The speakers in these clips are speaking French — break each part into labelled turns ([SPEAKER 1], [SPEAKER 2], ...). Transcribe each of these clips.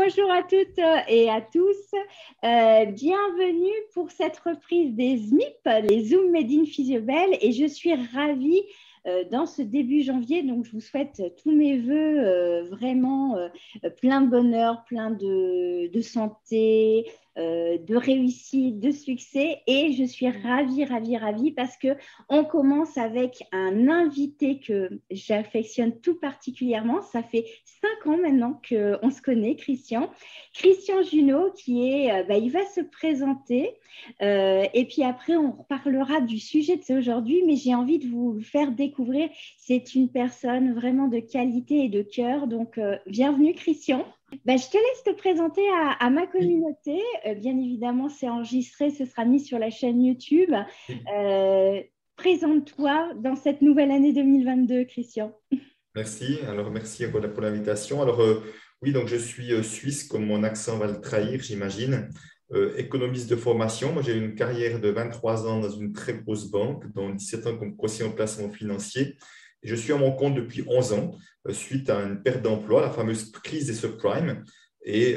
[SPEAKER 1] Bonjour à toutes et à tous. Bienvenue pour cette reprise des ZMIP, les Zoom Made in Physiobel. Et je suis ravie dans ce début janvier. Donc, je vous souhaite tous mes voeux vraiment plein de bonheur, plein de santé, de réussite, de succès. Et je suis ravie parce qu'on commence avec un invité que j'affectionne tout particulièrement. Ça fait 5 ans maintenant qu'on se connaît, Christian. Christian Junot, il va se présenter. Et puis après, on reparlera du sujet de aujourd'hui. Mais j'ai envie de vous le faire découvrir. C'est une personne vraiment de qualité et de cœur. Donc, bienvenue, Christian. Je te laisse te présenter à ma communauté. Bien évidemment, c'est enregistré, ce sera mis sur la chaîne YouTube. Présente-toi dans cette nouvelle année 2022, Christian.
[SPEAKER 2] Merci. Alors, merci pour l'invitation. Alors, oui, donc je suis suisse, comme mon accent va le trahir, j'imagine. Économiste de formation. Moi, j'ai eu une carrière de 23 ans dans une très grosse banque, dont 17 ans comme conseiller en placement financier. Je suis à mon compte depuis 11 ans, suite à une perte d'emploi, la fameuse crise des subprimes. Et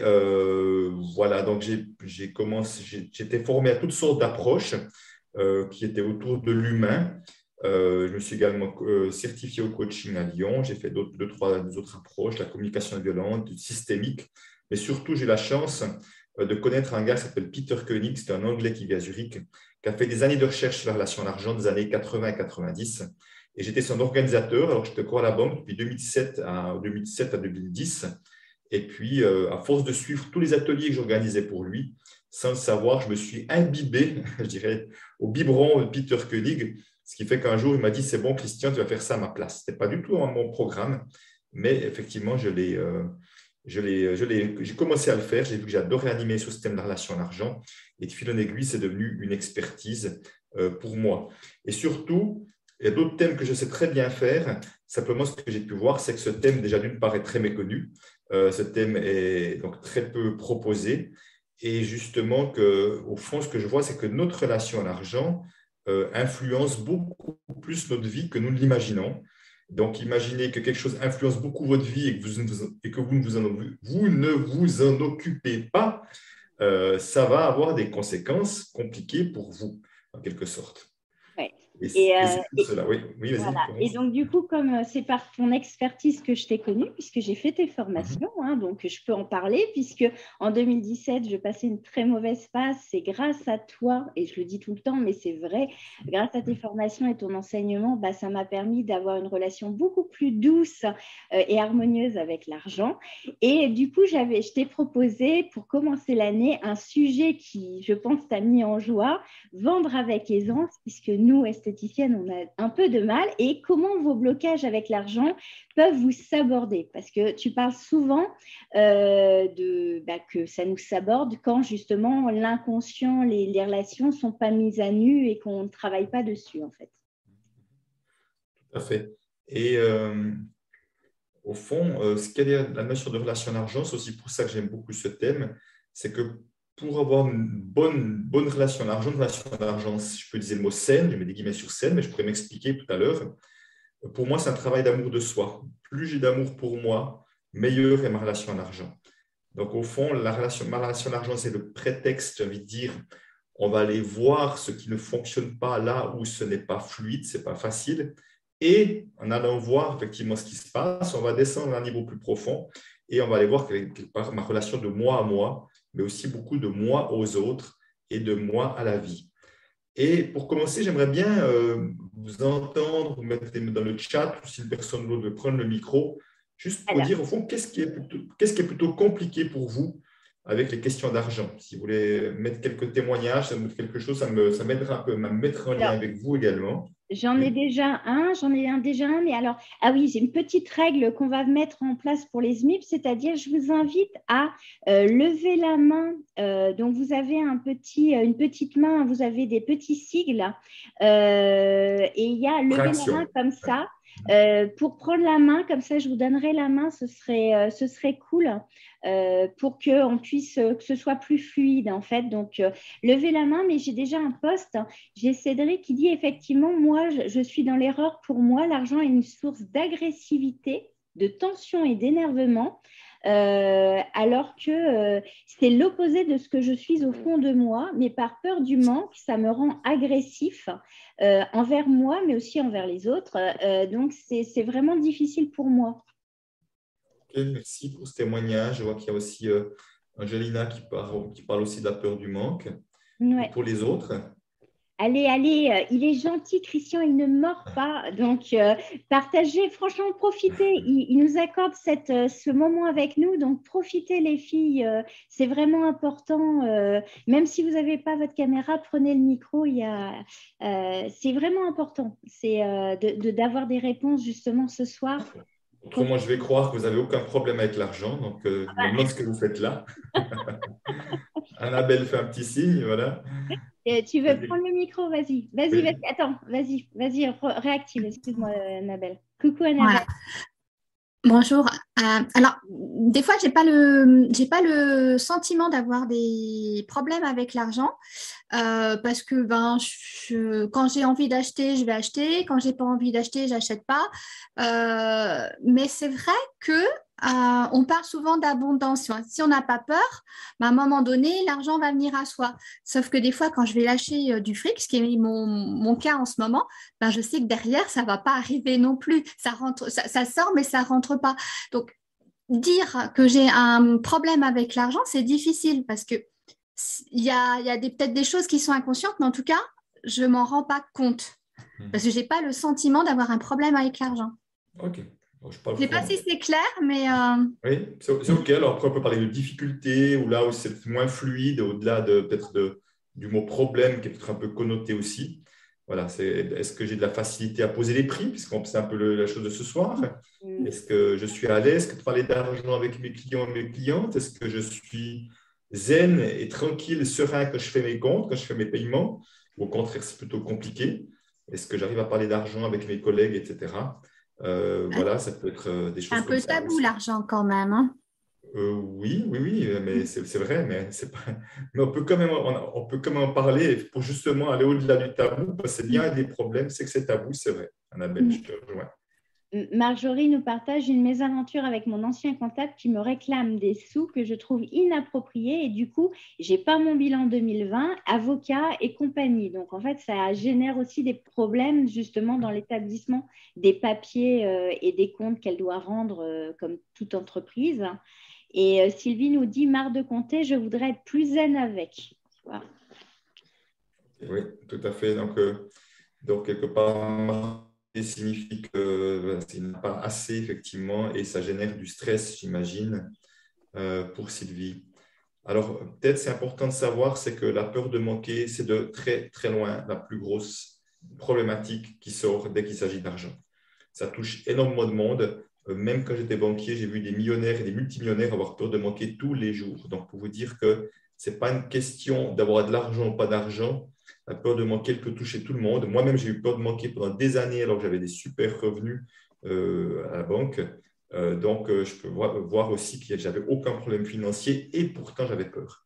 [SPEAKER 2] voilà, donc j'étais formé à toutes sortes d'approches qui étaient autour de l'humain. Je me suis également certifié au coaching à Lyon. J'ai fait deux, trois autres approches, la communication non violente, du systémique. Mais surtout, j'ai eu la chance de connaître un gars qui s'appelle Peter Koenig, c'est un Anglais qui vit à Zurich, qui a fait des années de recherche sur la relation à l'argent des années 80 et 90. Et j'étais son organisateur, alors j'étais encore à la banque depuis 2007 à 2010. Et puis, à force de suivre tous les ateliers que j'organisais pour lui, sans le savoir, je me suis imbibé, je dirais, au biberon de Peter Koenig, ce qui fait qu'un jour, il m'a dit, c'est bon, Christian, tu vas faire ça à ma place. Ce n'était pas du tout dans mon programme, mais effectivement, j'ai commencé à le faire. J'ai vu que j'adorais animer sur ce thème de la relation à l'argent. Et de fil en aiguille, c'est devenu une expertise pour moi. Et surtout, il y a d'autres thèmes que je sais très bien faire. Simplement, ce que j'ai pu voir, c'est que ce thème, déjà d'une part, est très méconnu. Ce thème est donc très peu proposé. Et justement, au fond, ce que je vois, c'est que notre relation à l'argent influence beaucoup plus notre vie que nous ne l'imaginons. Donc, imaginez que quelque chose influence beaucoup votre vie et que vous ne vous en occupez pas, ça va avoir des conséquences compliquées pour vous, en quelque sorte.
[SPEAKER 1] Ouais.
[SPEAKER 2] Et c'est pour cela. Oui, vas-y.
[SPEAKER 1] Voilà. Et donc, du coup, comme c'est par ton expertise que je t'ai connue, puisque j'ai fait tes formations, donc je peux en parler, puisque en 2017, je passais une très mauvaise phase. C'est grâce à toi, et je le dis tout le temps, mais c'est vrai, grâce à tes formations et ton enseignement, ça m'a permis d'avoir une relation beaucoup plus douce et harmonieuse avec l'argent. Et du coup, je t'ai proposé, pour commencer l'année, un sujet qui, je pense, t'a mis en joie, vendre avec aisance, puisque nous, esthéticiennes, on a un peu de mal, et comment vos blocages avec l'argent peuvent vous saborder, parce que tu parles souvent que ça nous saborde quand justement l'inconscient, les relations ne sont pas mises à nu et qu'on ne travaille pas dessus en fait.
[SPEAKER 2] Tout à fait. Et au fond, ce qu'il y a la notion de relation à l'argent, c'est aussi pour ça que j'aime beaucoup ce thème, c'est que pour avoir une bonne relation à l'argent, une relation à l'argent, si je peux utiliser le mot saine, je mets des guillemets sur saine, mais je pourrais m'expliquer tout à l'heure. Pour moi, c'est un travail d'amour de soi. Plus j'ai d'amour pour moi, meilleure est ma relation à l'argent. Donc, au fond, ma relation à l'argent, c'est le prétexte, j'ai envie de dire, on va aller voir ce qui ne fonctionne pas là où ce n'est pas fluide, ce n'est pas facile. Et en allant voir effectivement ce qui se passe, on va descendre à un niveau plus profond et on va aller voir quelque part ma relation de moi à moi, mais aussi beaucoup de moi aux autres et de moi à la vie. Et pour commencer, j'aimerais bien vous entendre, vous mettre dans le chat, ou si une personne veut prendre le micro, juste pour dire au fond, qu'est-ce qui est plutôt compliqué pour vous avec les questions d'argent. Si vous voulez mettre quelques témoignages, ça me fait quelque chose, ça m'aidera un peu à me mettre en lien avec vous également.
[SPEAKER 1] J'en ai déjà un, mais alors, ah oui, j'ai une petite règle qu'on va mettre en place pour les ZMIP, c'est-à-dire je vous invite à lever la main. Donc, vous avez une petite main, vous avez des petits sigles et il y a lever la main comme ça. Pour prendre la main, comme ça, je vous donnerai la main, ce serait cool pour qu'on puisse, que ce soit plus fluide en fait. Donc, levez la main, mais j'ai déjà un post. J'ai Cédric qui dit effectivement, moi, je suis dans l'erreur. Pour moi, l'argent est une source d'agressivité, de tension et d'énervement. alors que c'est l'opposé de ce que je suis au fond de moi, mais par peur du manque, ça me rend agressif envers moi, mais aussi envers les autres. Donc, c'est vraiment difficile pour moi.
[SPEAKER 2] Ok, merci pour ce témoignage. Je vois qu'il y a aussi Angelina qui parle aussi de la peur du manque. Et
[SPEAKER 1] Ouais.
[SPEAKER 2] pour les autres,
[SPEAKER 1] Allez, allez, il est gentil, Christian, il ne mord pas. Donc, partagez, franchement, profitez. Il nous accorde ce moment avec nous. Donc, profitez, les filles. C'est vraiment important. Même si vous n'avez pas votre caméra, prenez le micro. C'est vraiment important. C'est d'avoir des réponses, justement, ce soir.
[SPEAKER 2] autrement, je vais croire que vous n'avez aucun problème avec l'argent. Donc, je me demande ce que vous faites là. Annabelle fait un petit signe, voilà.
[SPEAKER 1] Tu veux prendre le micro? Vas-y, vas-y, vas-y.
[SPEAKER 2] Oui.
[SPEAKER 1] Attends, vas-y, réactive. Excuse-moi, Annabelle. Coucou, Annabelle.
[SPEAKER 3] Voilà. Bonjour. Alors, des fois, j'ai pas le sentiment d'avoir des problèmes avec l'argent parce que quand j'ai envie d'acheter, je vais acheter. Quand j'ai pas envie d'acheter, j'achète pas. Mais c'est vrai que on parle souvent d'abondance. Si on n'a pas peur, à un moment donné, l'argent va venir à soi. Sauf que des fois, quand je vais lâcher du fric, ce qui est mon cas en ce moment, je sais que derrière, ça ne va pas arriver non plus. Ça sort, mais ça ne rentre pas. Donc, dire que j'ai un problème avec l'argent, c'est difficile parce que il y a peut-être des choses qui sont inconscientes, mais en tout cas, je ne m'en rends pas compte parce que je n'ai pas le sentiment d'avoir un problème avec l'argent.
[SPEAKER 2] Ok. Bon, je
[SPEAKER 3] Je ne sais pas si c'est clair, mais…
[SPEAKER 2] Oui, c'est OK. Alors, après, on peut parler de difficulté ou là où c'est moins fluide, au-delà peut-être du mot problème qui est peut-être un peu connoté aussi. Voilà, est-ce que j'ai de la facilité à poser les prix, puisqu'on c'est un peu la chose de ce soir. Est-ce que je suis à l'aise de parler d'argent avec mes clients et mes clientes? Est-ce que je suis zen et tranquille, serein quand je fais mes comptes, quand je fais mes paiements? Ou au contraire, c'est plutôt compliqué? Est-ce que j'arrive à parler d'argent avec mes collègues, etc. Voilà, ça peut être des choses
[SPEAKER 3] un
[SPEAKER 2] comme
[SPEAKER 3] peu
[SPEAKER 2] ça
[SPEAKER 3] tabou,
[SPEAKER 2] aussi.
[SPEAKER 3] l'argent quand même. Hein.
[SPEAKER 2] Oui, mais c'est vrai, mais c'est pas. Mais on peut quand même en parler pour justement aller au-delà du tabou, parce que c'est bien des problèmes, c'est que c'est tabou, c'est vrai. Annabelle, je te rejoins.
[SPEAKER 1] Marjorie nous partage une mésaventure avec mon ancien comptable qui me réclame des sous que je trouve inappropriés et du coup, j'ai pas mon bilan 2020, avocat et compagnie. Donc, en fait, ça génère aussi des problèmes justement dans l'établissement des papiers et des comptes qu'elle doit rendre comme toute entreprise. Et Sylvie nous dit, marre de compter, je voudrais être plus zen avec. Voilà.
[SPEAKER 2] Oui, tout à fait. Donc quelque part, signifie que c'est pas assez, effectivement, et ça génère du stress, j'imagine, pour Sylvie. Alors, peut-être c'est important de savoir, c'est que la peur de manquer, c'est de très, très loin la plus grosse problématique qui sort dès qu'il s'agit d'argent. Ça touche énormément de monde. Même quand j'étais banquier, j'ai vu des millionnaires et des multimillionnaires avoir peur de manquer tous les jours. Donc, pour vous dire que ce n'est pas une question d'avoir de l'argent ou pas d'argent. La peur de manquer, elle peut toucher tout le monde. Moi-même, j'ai eu peur de manquer pendant des années alors que j'avais des super revenus à la banque. Donc, je peux voir aussi que je n'avais aucun problème financier et pourtant, j'avais peur.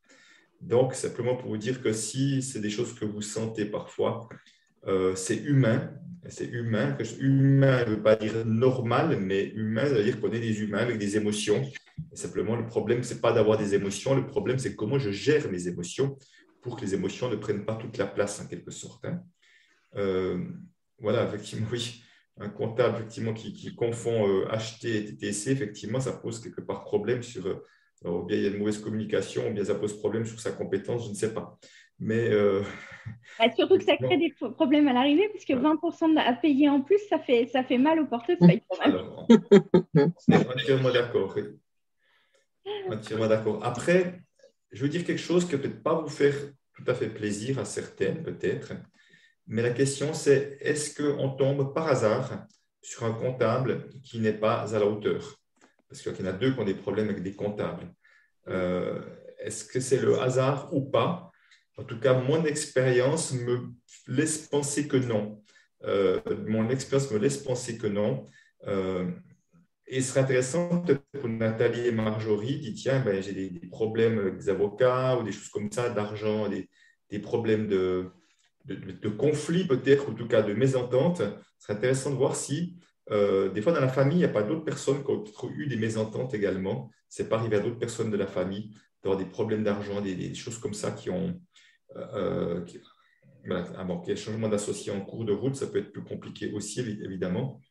[SPEAKER 2] Donc, simplement pour vous dire que si c'est des choses que vous sentez parfois, c'est humain. C'est humain. Humain ne veut pas dire normal, mais humain, ça veut dire qu'on est des humains avec des émotions. Et simplement, le problème, ce n'est pas d'avoir des émotions. Le problème, c'est comment je gère mes émotions pour que les émotions ne prennent pas toute la place, en quelque sorte. Voilà, effectivement, oui. Un comptable effectivement, qui confond acheter et TTC, effectivement, ça pose quelque part problème sur… ou bien il y a une mauvaise communication, ou bien ça pose problème sur sa compétence, je ne sais pas. Mais…
[SPEAKER 1] surtout que ça crée des problèmes à l'arrivée, puisque 20% à payer en plus, ça fait mal au portefeuille.
[SPEAKER 2] Alors, on est entièrement d'accord. Oui. Entièrement d'accord. Après, je veux dire quelque chose qui ne peut peut-être pas vous faire tout à fait plaisir à certaines, peut-être. Mais la question, c'est est-ce qu'on tombe par hasard sur un comptable qui n'est pas à la hauteur? Parce qu'il y en a deux qui ont des problèmes avec des comptables. Est-ce que c'est le hasard ou pas? En tout cas, mon expérience me laisse penser que non. Mon expérience me laisse penser que non. Et ce serait intéressant peut-être pour Nathalie et Marjorie, dit tiens, j'ai des problèmes avec des avocats ou des choses comme ça, d'argent, des problèmes de conflit peut-être, ou en tout cas de mésentente. Ce serait intéressant de voir si des fois, dans la famille, il n'y a pas d'autres personnes qui ont eu des mésententes également. C'est pas arrivé à d'autres personnes de la famille d'avoir des problèmes d'argent, des choses comme ça qui ont… voilà, qu'il y ait un changement d'associé en cours de route, ça peut être plus compliqué aussi, évidemment.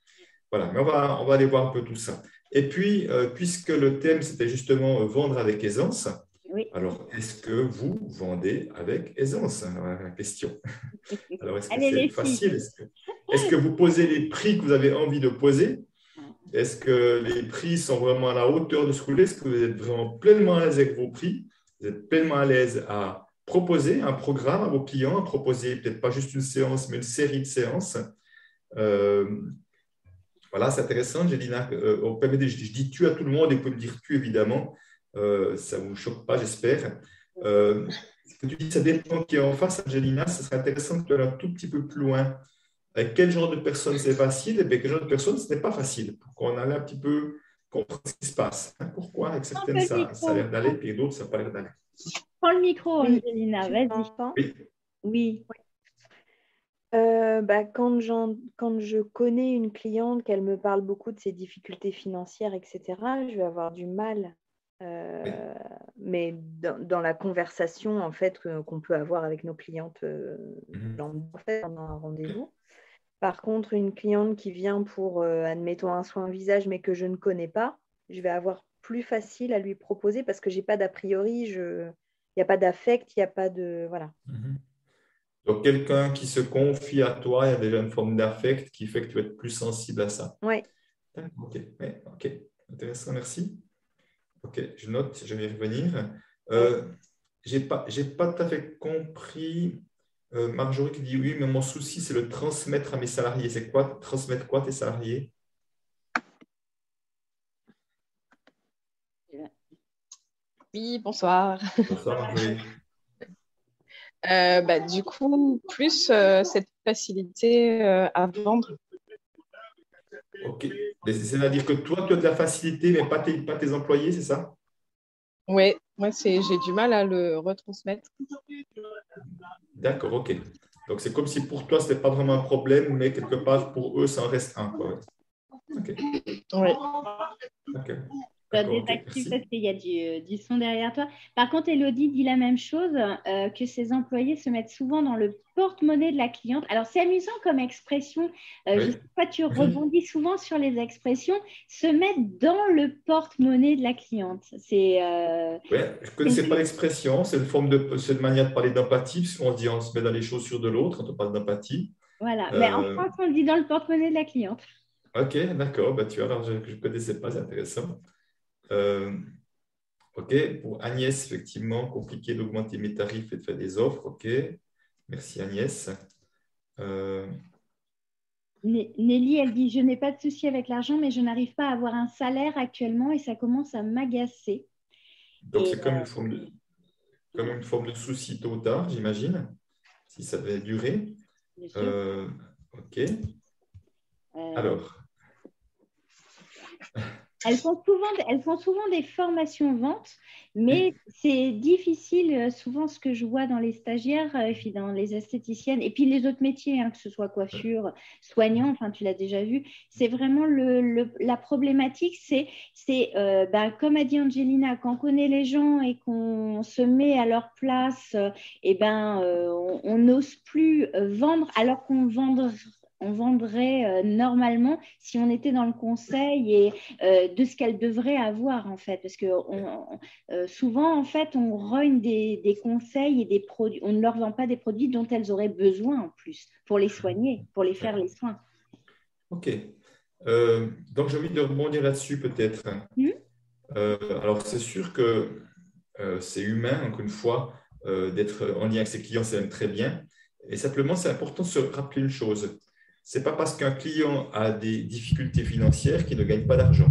[SPEAKER 2] Voilà, mais on va aller voir un peu tout ça. Et puis, puisque le thème, c'était justement vendre avec aisance,
[SPEAKER 1] oui.
[SPEAKER 2] Alors, est-ce que vous vendez avec aisance? La question. Alors, est-ce que
[SPEAKER 1] Allez,
[SPEAKER 2] c'est facile? Est-ce que vous posez les prix que vous avez envie de poser? Est-ce que les prix sont vraiment à la hauteur de ce que vous voulez? Est-ce que vous êtes vraiment pleinement à l'aise avec vos prix? Vous êtes pleinement à l'aise à proposer un programme à vos clients, à proposer peut-être pas juste une séance, mais une série de séances? Voilà, c'est intéressant, Angelina. Je dis tu à tout le monde et vous pouvez me dire tu, évidemment. Ça ne vous choque pas, j'espère. Ce que tu dis, ça dépend qui est en face, Angelina. Ce serait intéressant que tu ailles un tout petit peu plus loin. Avec quel genre de personnes c'est facile et bien quel genre de personnes ce n'est pas facile. Pour qu'on aille un petit peu comprendre ce qui se passe. Pourquoi avec certaines, ça a l'air d'aller, puis d'autres, ça n'a pas l'air d'aller.
[SPEAKER 1] Prends le micro, Angelina, vas-y.
[SPEAKER 2] Oui.
[SPEAKER 4] Quand je connais une cliente, qu'elle me parle beaucoup de ses difficultés financières, etc., je vais avoir du mal. Mais dans la conversation en fait qu'on peut avoir avec nos clientes pendant un rendez-vous. Par contre, une cliente qui vient pour, admettons, un soin visage, mais que je ne connais pas, je vais avoir plus facile à lui proposer parce que j'ai pas d'a priori, il n'y a pas d'affect, il n'y a pas de… Voilà.
[SPEAKER 2] Donc, quelqu'un qui se confie à toi, il y a déjà une forme d'affect qui fait que tu vas être plus sensible à ça.
[SPEAKER 4] Oui.
[SPEAKER 2] Ok. Intéressant, merci. Ok, je note, je vais y revenir. Je n'ai pas tout à fait compris. Marjorie qui dit oui, mais mon souci, c'est le transmettre à mes salariés. C'est quoi? Transmettre quoi à tes salariés?
[SPEAKER 5] Oui, bonsoir.
[SPEAKER 2] Bonsoir, Marjorie.
[SPEAKER 5] Du coup, plus cette facilité à vendre.
[SPEAKER 2] Ok. C'est-à-dire que toi, tu as de la facilité, mais pas tes employés, c'est ça?
[SPEAKER 5] Oui, moi, j'ai du mal à le retransmettre.
[SPEAKER 2] D'accord, ok. Donc, c'est comme si pour toi, ce n'était pas vraiment un problème, mais quelque part, pour eux, ça en reste un. Quoi. Ok.
[SPEAKER 5] Oui.
[SPEAKER 2] Ok.
[SPEAKER 1] Désactive parce qu'il y a du son derrière toi. Par contre, Élodie dit la même chose, que ses employés se mettent souvent dans le porte-monnaie de la cliente. Alors, c'est amusant comme expression. Je sais pas, tu rebondis souvent sur les expressions. Se mettre dans le porte-monnaie de la cliente. C'est.
[SPEAKER 2] Oui, je ne connaissais pas l'expression. C'est une manière de parler d'empathie, puisqu'on dit on se met dans les chaussures de l'autre quand on parle d'empathie.
[SPEAKER 1] Voilà. Mais en France, on le dit dans le porte-monnaie de la cliente.
[SPEAKER 2] Ok, d'accord. Tu vois, alors je ne connaissais pas, c'est intéressant. Ok, pour Agnès, effectivement, compliqué d'augmenter mes tarifs et de faire des offres. Ok, merci Agnès.
[SPEAKER 1] Nelly, elle dit « Je n'ai pas de souci avec l'argent, mais je n'arrive pas à avoir un salaire actuellement et ça commence à m'agacer. »
[SPEAKER 2] Donc, c'est comme une forme de souci tôt ou tard, j'imagine, si ça devait durer. Ok. Alors.
[SPEAKER 1] Elles font souvent des formations vente, mais c'est difficile, souvent ce que je vois dans les stagiaires, et puis dans les esthéticiennes, et puis les autres métiers, que ce soit coiffure, soignant, enfin tu l'as déjà vu, c'est vraiment la problématique, c'est comme a dit Angelina, quand on connaît les gens et qu'on se met à leur place, on n'ose plus vendre alors qu'on vendrait normalement si on était dans le conseil et de ce qu'elles devraient avoir en fait, parce que souvent en fait on rogne des conseils et des produits, on ne leur vend pas des produits dont elles auraient besoin en plus pour les soigner, pour les faire les soins.
[SPEAKER 2] Ok, donc j'ai envie de rebondir là-dessus peut-être. Alors c'est sûr que c'est humain, encore une fois, d'être en lien avec ses clients, c'est même très bien, et simplement c'est important de se rappeler une chose. Ce n'est pas parce qu'un client a des difficultés financières qu'il ne gagne pas d'argent.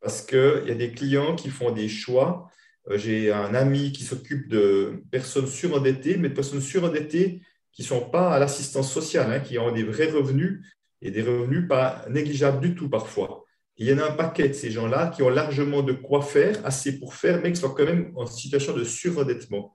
[SPEAKER 2] Parce qu'il y a des clients qui font des choix. J'ai un ami qui s'occupe de personnes surendettées, mais de personnes surendettées qui ne sont pas à l'assistance sociale, qui ont des vrais revenus et des revenus pas négligeables du tout parfois. Et il y en a un paquet de ces gens-là qui ont largement de quoi faire, assez pour faire, mais qui sont quand même en situation de surendettement.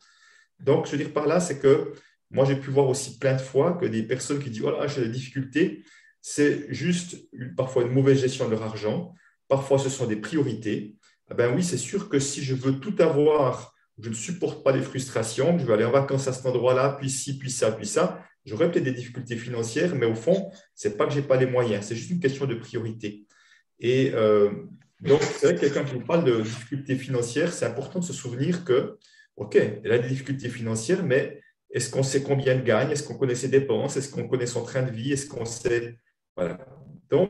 [SPEAKER 2] Donc, je veux dire par là, c'est que moi, j'ai pu voir aussi plein de fois que des personnes qui disent « Voilà, j'ai des difficultés », c'est juste parfois une mauvaise gestion de leur argent, parfois ce sont des priorités. Ah ben oui, c'est sûr que si je veux tout avoir, je ne supporte pas les frustrations, je vais aller en vacances à cet endroit-là, puis ci, puis ça, j'aurai peut-être des difficultés financières, mais au fond, ce n'est pas que je n'ai pas les moyens, c'est juste une question de priorité. Et donc, c'est vrai que quelqu'un qui vous parle de difficultés financières, c'est important de se souvenir que, OK, elle a des difficultés financières, mais est-ce qu'on sait combien elle gagne? Est-ce qu'on connaît ses dépenses? Est-ce qu'on connaît son train de vie? Est-ce qu'on sait… Voilà. Donc,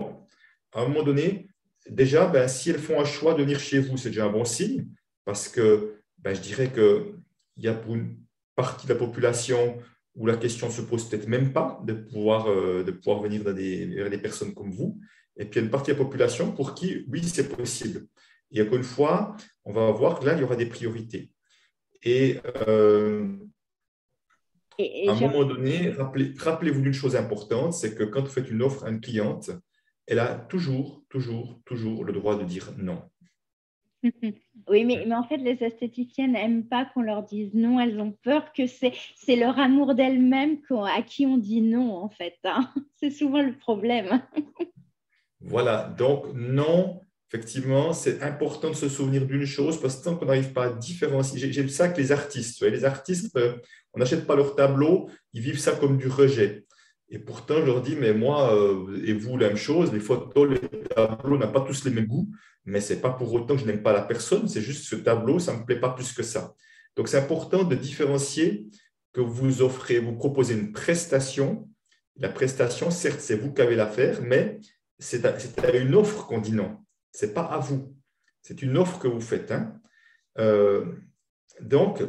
[SPEAKER 2] à un moment donné, déjà, ben, si elles font un choix de venir chez vous, c'est déjà un bon signe, parce que ben, je dirais qu'il y a pour une partie de la population où la question ne se pose peut-être même pas de pouvoir venir vers des personnes comme vous. Et puis, il y a une partie de la population pour qui, oui, c'est possible. Et encore une fois, on va voir que là, il y aura des priorités. Et à un moment donné, rappelez-vous d'une chose importante, c'est que quand vous faites une offre à une cliente, elle a toujours le droit de dire non.
[SPEAKER 1] Oui, mais en fait, les esthéticiennes n'aiment pas qu'on leur dise non. Elles ont peur que c'est leur amour d'elles-mêmes à qui on dit non, en fait. Hein. C'est souvent le problème. Voilà, donc non, effectivement, c'est important de se souvenir d'une chose parce que tant qu'on n'arrive pas à différencier, j'ai vu ça avec les artistes. Les artistes, on n'achète pas leur tableau, ils vivent ça comme du rejet. Et pourtant, je leur dis, mais moi et vous, la même chose, les photos, les tableaux n'ont pas tous les mêmes goûts, mais ce n'est pas pour autant que je n'aime pas la personne, c'est juste ce tableau, ça ne me plaît pas plus que ça. Donc, c'est important de différencier que vous offrez, vous proposez une prestation. La prestation, certes, c'est vous qui avez l'affaire, mais c'est à une offre qu'on dit non. Ce n'est pas à vous. C'est une offre que vous faites. Hein. Donc,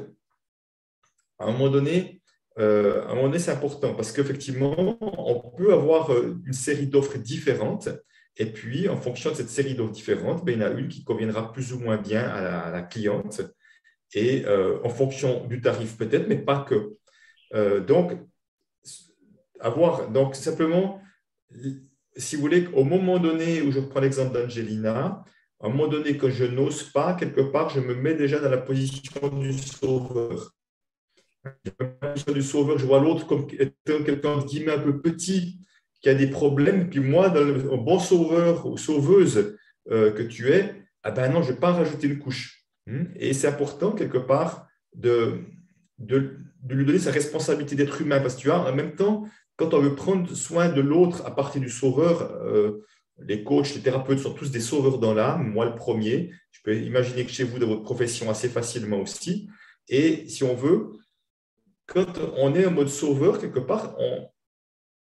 [SPEAKER 1] à un moment donné, c'est important parce qu'effectivement, on peut avoir une série d'offres différentes et puis, en fonction de cette série d'offres différentes, ben, il y en a une qui conviendra plus ou moins bien à la cliente et en fonction du tarif peut-être, mais pas que. Donc, simplement… Si vous voulez, au moment donné où je prends l'exemple d'Angelina, à un moment donné que je n'ose pas, quelque part, je me mets déjà dans la position du sauveur. Je vois l'autre comme étant quelqu'un de guillemets un peu petit, qui a des problèmes, puis moi, dans le bon sauveur ou sauveuse que tu es, ah ben non, je ne vais pas rajouter une couche. Et c'est important, quelque part, de lui donner sa responsabilité d'être humain, parce que tu as en même temps, quand on veut prendre soin de l'autre à partir du sauveur, les coachs, les thérapeutes sont tous des sauveurs dans l'âme, moi le premier. Je peux imaginer que chez vous, dans votre profession, assez facilement aussi. Et si on veut, quand on est en mode sauveur, quelque part,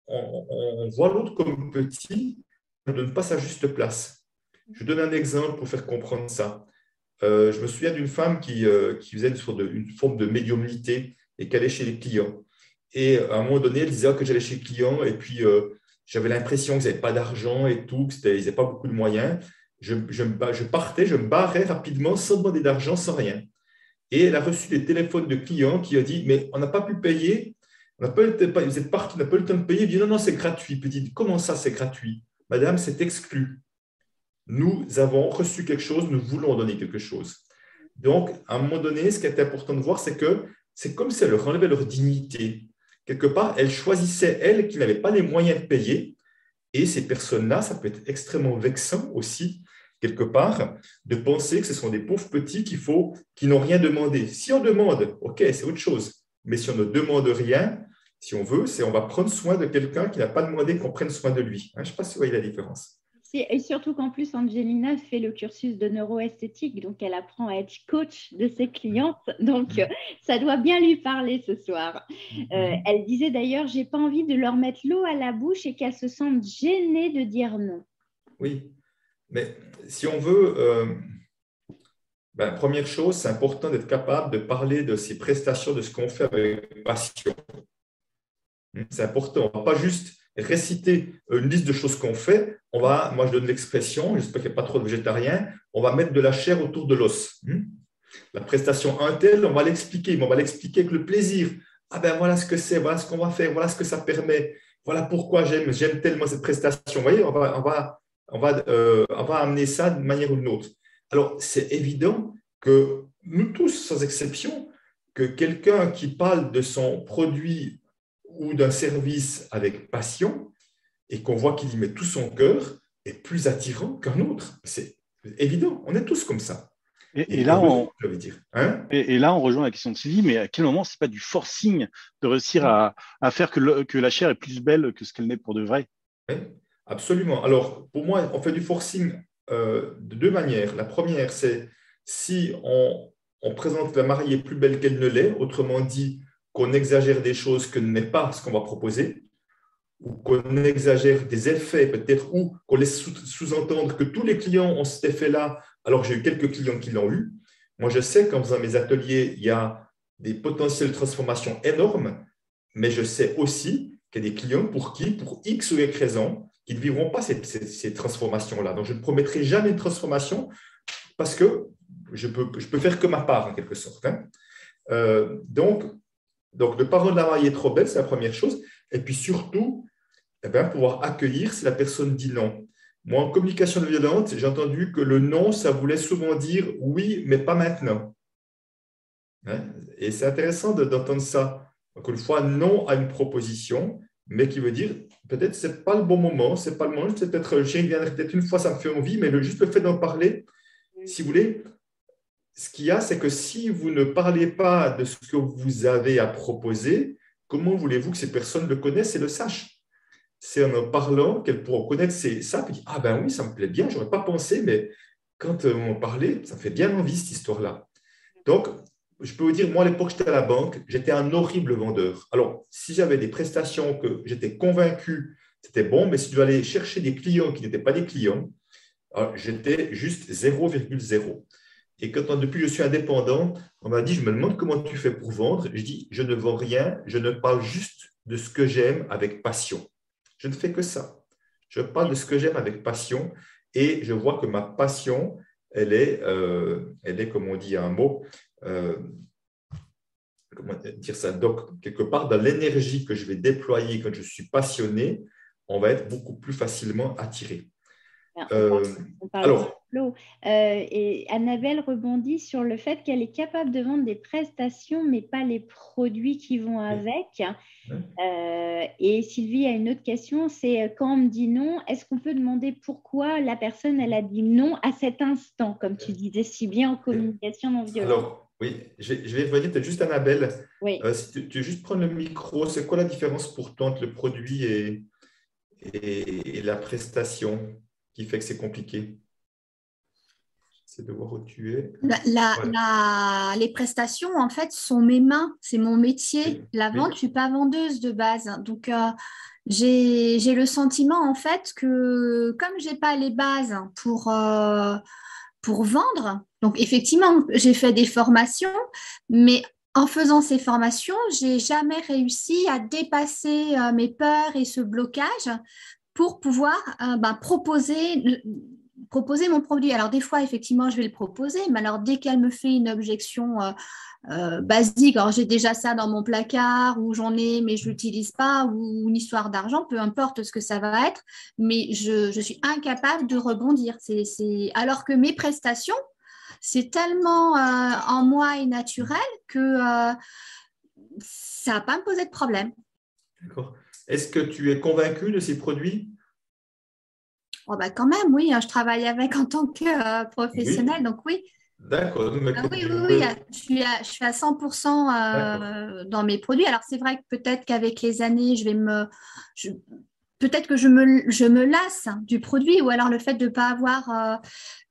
[SPEAKER 1] on voit l'autre comme petit, on ne donne pas sa juste place. Je donne un exemple pour faire comprendre ça. Je me souviens d'une femme qui faisait une forme de médiumnité et qui allait chez les clients. Et à un moment donné, elle disait que j'allais chez le client et puis j'avais l'impression qu'ils n'avaient pas d'argent et tout, qu'ils n'avaient pas beaucoup de moyens. Je me barrais rapidement sans demander d'argent, sans rien. Et elle a reçu des téléphones de clients qui ont dit, mais on n'a pas pu payer, vous êtes parti, on n'a pas eu le temps de payer. Elle dit, non, c'est gratuit. Puis elle dit, comment ça, c'est gratuit? Madame, c'est exclu. Nous avons reçu quelque chose, nous voulons donner quelque chose. Donc, à un moment donné, ce qui est important de voir, c'est que c'est comme si elle leur enlevait leur dignité. Quelque part, elle choisissait, elle, qui n'avait pas les moyens de payer. Et ces personnes-là, ça peut être extrêmement vexant aussi, quelque part, de penser que ce sont des pauvres petits qui n'ont rien demandé. Si on demande, OK, c'est autre chose. Mais si on ne demande rien, si on veut, on va prendre soin de quelqu'un qui n'a pas demandé qu'on prenne soin de lui. Je ne sais pas si vous voyez la différence. Et surtout qu'en plus, Angelina fait le cursus de neuroesthétique, donc elle apprend à être coach de ses clientes, donc ça doit bien lui parler ce soir. Elle disait d'ailleurs, j'ai pas envie de leur mettre l'eau à la bouche et qu'elles se sentent gênées de dire non.
[SPEAKER 2] Oui, mais si on veut, première chose, c'est important d'être capable de parler de ses prestations, de ce qu'on fait avec passion. C'est important, on ne va pas juste réciter une liste de choses qu'on fait, moi je donne l'expression, j'espère qu'il n'y a pas trop de végétariens, on va mettre de la chair autour de l'os. La prestation Intel, on va l'expliquer, mais on va l'expliquer avec le plaisir. Ah ben voilà ce que c'est, voilà ce qu'on va faire, voilà ce que ça permet, voilà pourquoi j'aime tellement cette prestation. Vous voyez, on va amener ça d'une manière ou d'une autre. Alors, c'est évident que nous tous, sans exception, que quelqu'un qui parle de son produit ou d'un service avec passion, et qu'on voit qu'il y met tout son cœur est plus attirant qu'un autre. C'est évident, on est tous comme ça.
[SPEAKER 6] Et là,
[SPEAKER 2] je veux dire. Hein,
[SPEAKER 6] et là, on rejoint la question de Sylvie, mais à quel moment c'est pas du forcing de réussir à faire que la chair est plus belle que ce qu'elle n'est pour de vrai?
[SPEAKER 2] oui, absolument. Alors, pour moi, on fait du forcing de deux manières. La première, c'est si on présente la mariée plus belle qu'elle ne l'est, autrement dit, qu'on exagère des choses que n'est pas ce qu'on va proposer, ou qu'on exagère des effets peut-être, ou qu'on laisse sous-entendre que tous les clients ont cet effet-là, alors j'ai eu quelques clients qui l'ont eu. Moi, je sais qu'en faisant mes ateliers, il y a des potentiels de transformation énormes, mais je sais aussi qu'il y a des clients pour X ou Y raison, qui ne vivront pas ces transformations-là. Donc, je ne promettrai jamais une transformation parce que je peux faire que ma part, en quelque sorte. Hein. Donc, le parole de la mariée est trop belle, c'est la première chose. Et puis surtout, pouvoir accueillir si la personne dit non. Moi, en communication non violente, j'ai entendu que le non, ça voulait souvent dire oui, mais pas maintenant. Hein? Et c'est intéressant d'entendre ça. Encore une fois, non à une proposition, mais qui veut dire peut-être ce n'est pas le bon moment, c'est pas le moment, c'est peut-être, j'y reviendrai peut-être une fois, ça me fait envie, mais juste le fait d'en parler, si vous voulez, ce qu'il y a, c'est que si vous ne parlez pas de ce que vous avez à proposer, comment voulez-vous que ces personnes le connaissent et le sachent? C'est en parlant qu'elles pourront connaître ça, et dire, ah ben oui, ça me plaît bien, je n'aurais pas pensé, mais quand on parlait, ça me fait bien envie cette histoire-là. Donc, je peux vous dire, moi, à l'époque, j'étais à la banque, j'étais un horrible vendeur. Alors, si j'avais des prestations que j'étais convaincu, c'était bon, mais si je devais aller chercher des clients qui n'étaient pas des clients, j'étais juste 0,0. Et quand depuis je suis indépendant, on m'a dit, je me demande comment tu fais pour vendre. Je dis, je ne vends rien, je ne parle juste de ce que j'aime avec passion. Je ne fais que ça. Je parle de ce que j'aime avec passion et je vois que ma passion, elle est comme on dit un mot, comment dire ça, donc quelque part dans l'énergie que je vais déployer quand je suis passionné, on va être beaucoup plus facilement attiré.
[SPEAKER 1] On parle de flow. Et Annabelle rebondit sur le fait qu'elle est capable de vendre des prestations, mais pas les produits qui vont avec. Et Sylvie a une autre question, c'est quand on me dit non, est-ce qu'on peut demander pourquoi la personne elle a dit non à cet instant, comme tu disais si bien en communication non violente?
[SPEAKER 2] Alors, oui, je vais revenir peut-être juste Annabelle.
[SPEAKER 1] Oui.
[SPEAKER 2] Si tu veux juste prendre le micro, c'est quoi la différence pour toi entre le produit et la prestation qui fait que c'est compliqué? C'est de voir où tu es.
[SPEAKER 3] Les prestations, en fait, sont mes mains, c'est mon métier.
[SPEAKER 2] Oui.
[SPEAKER 3] La vente, je ne suis pas vendeuse de base. Donc, j'ai le sentiment, en fait, que comme je n'ai pas les bases pour vendre, donc effectivement, j'ai fait des formations, mais en faisant ces formations, je n'ai jamais réussi à dépasser mes peurs et ce blocage pour pouvoir proposer mon produit. Alors, des fois, effectivement, je vais le proposer, mais alors, dès qu'elle me fait une objection basique, alors j'ai déjà ça dans mon placard, ou j'en ai, mais je ne l'utilise pas, ou une histoire d'argent, peu importe ce que ça va être, mais je suis incapable de rebondir. Alors que mes prestations, c'est tellement en moi et naturel que ça ne va pas me poser de problème.
[SPEAKER 2] D'accord. Est-ce que tu es convaincu de ces produits?
[SPEAKER 3] Oh bah quand même, oui, je travaille avec en tant que professionnel, donc oui.
[SPEAKER 2] D'accord.
[SPEAKER 3] Oui, je suis à 100% dans mes produits. Alors, c'est vrai que peut-être qu'avec les années, peut-être que je me lasse du produit, ou alors le fait de ne pas avoir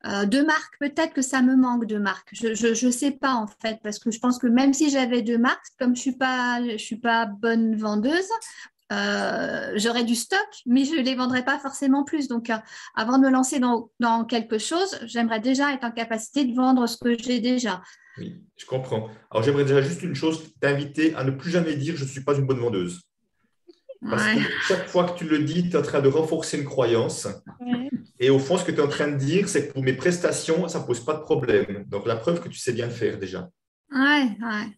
[SPEAKER 3] de marque, peut-être que ça me manque de marque. Je ne sais pas en fait, parce que je pense que même si j'avais deux marques, comme je suis pas bonne vendeuse, j'aurais du stock, mais je ne les vendrais pas forcément plus. Donc, avant de me lancer dans quelque chose, j'aimerais déjà être en capacité de vendre ce que j'ai déjà.
[SPEAKER 2] Oui, je comprends. Alors, j'aimerais déjà juste une chose, t'inviter à ne plus jamais dire « je ne suis pas une bonne vendeuse ». Parce que chaque fois que tu le dis, tu es en train de renforcer une croyance. Et au fond, ce que tu es en train de dire, c'est que pour mes prestations, ça ne pose pas de problème. Donc, la preuve que tu sais bien le faire déjà.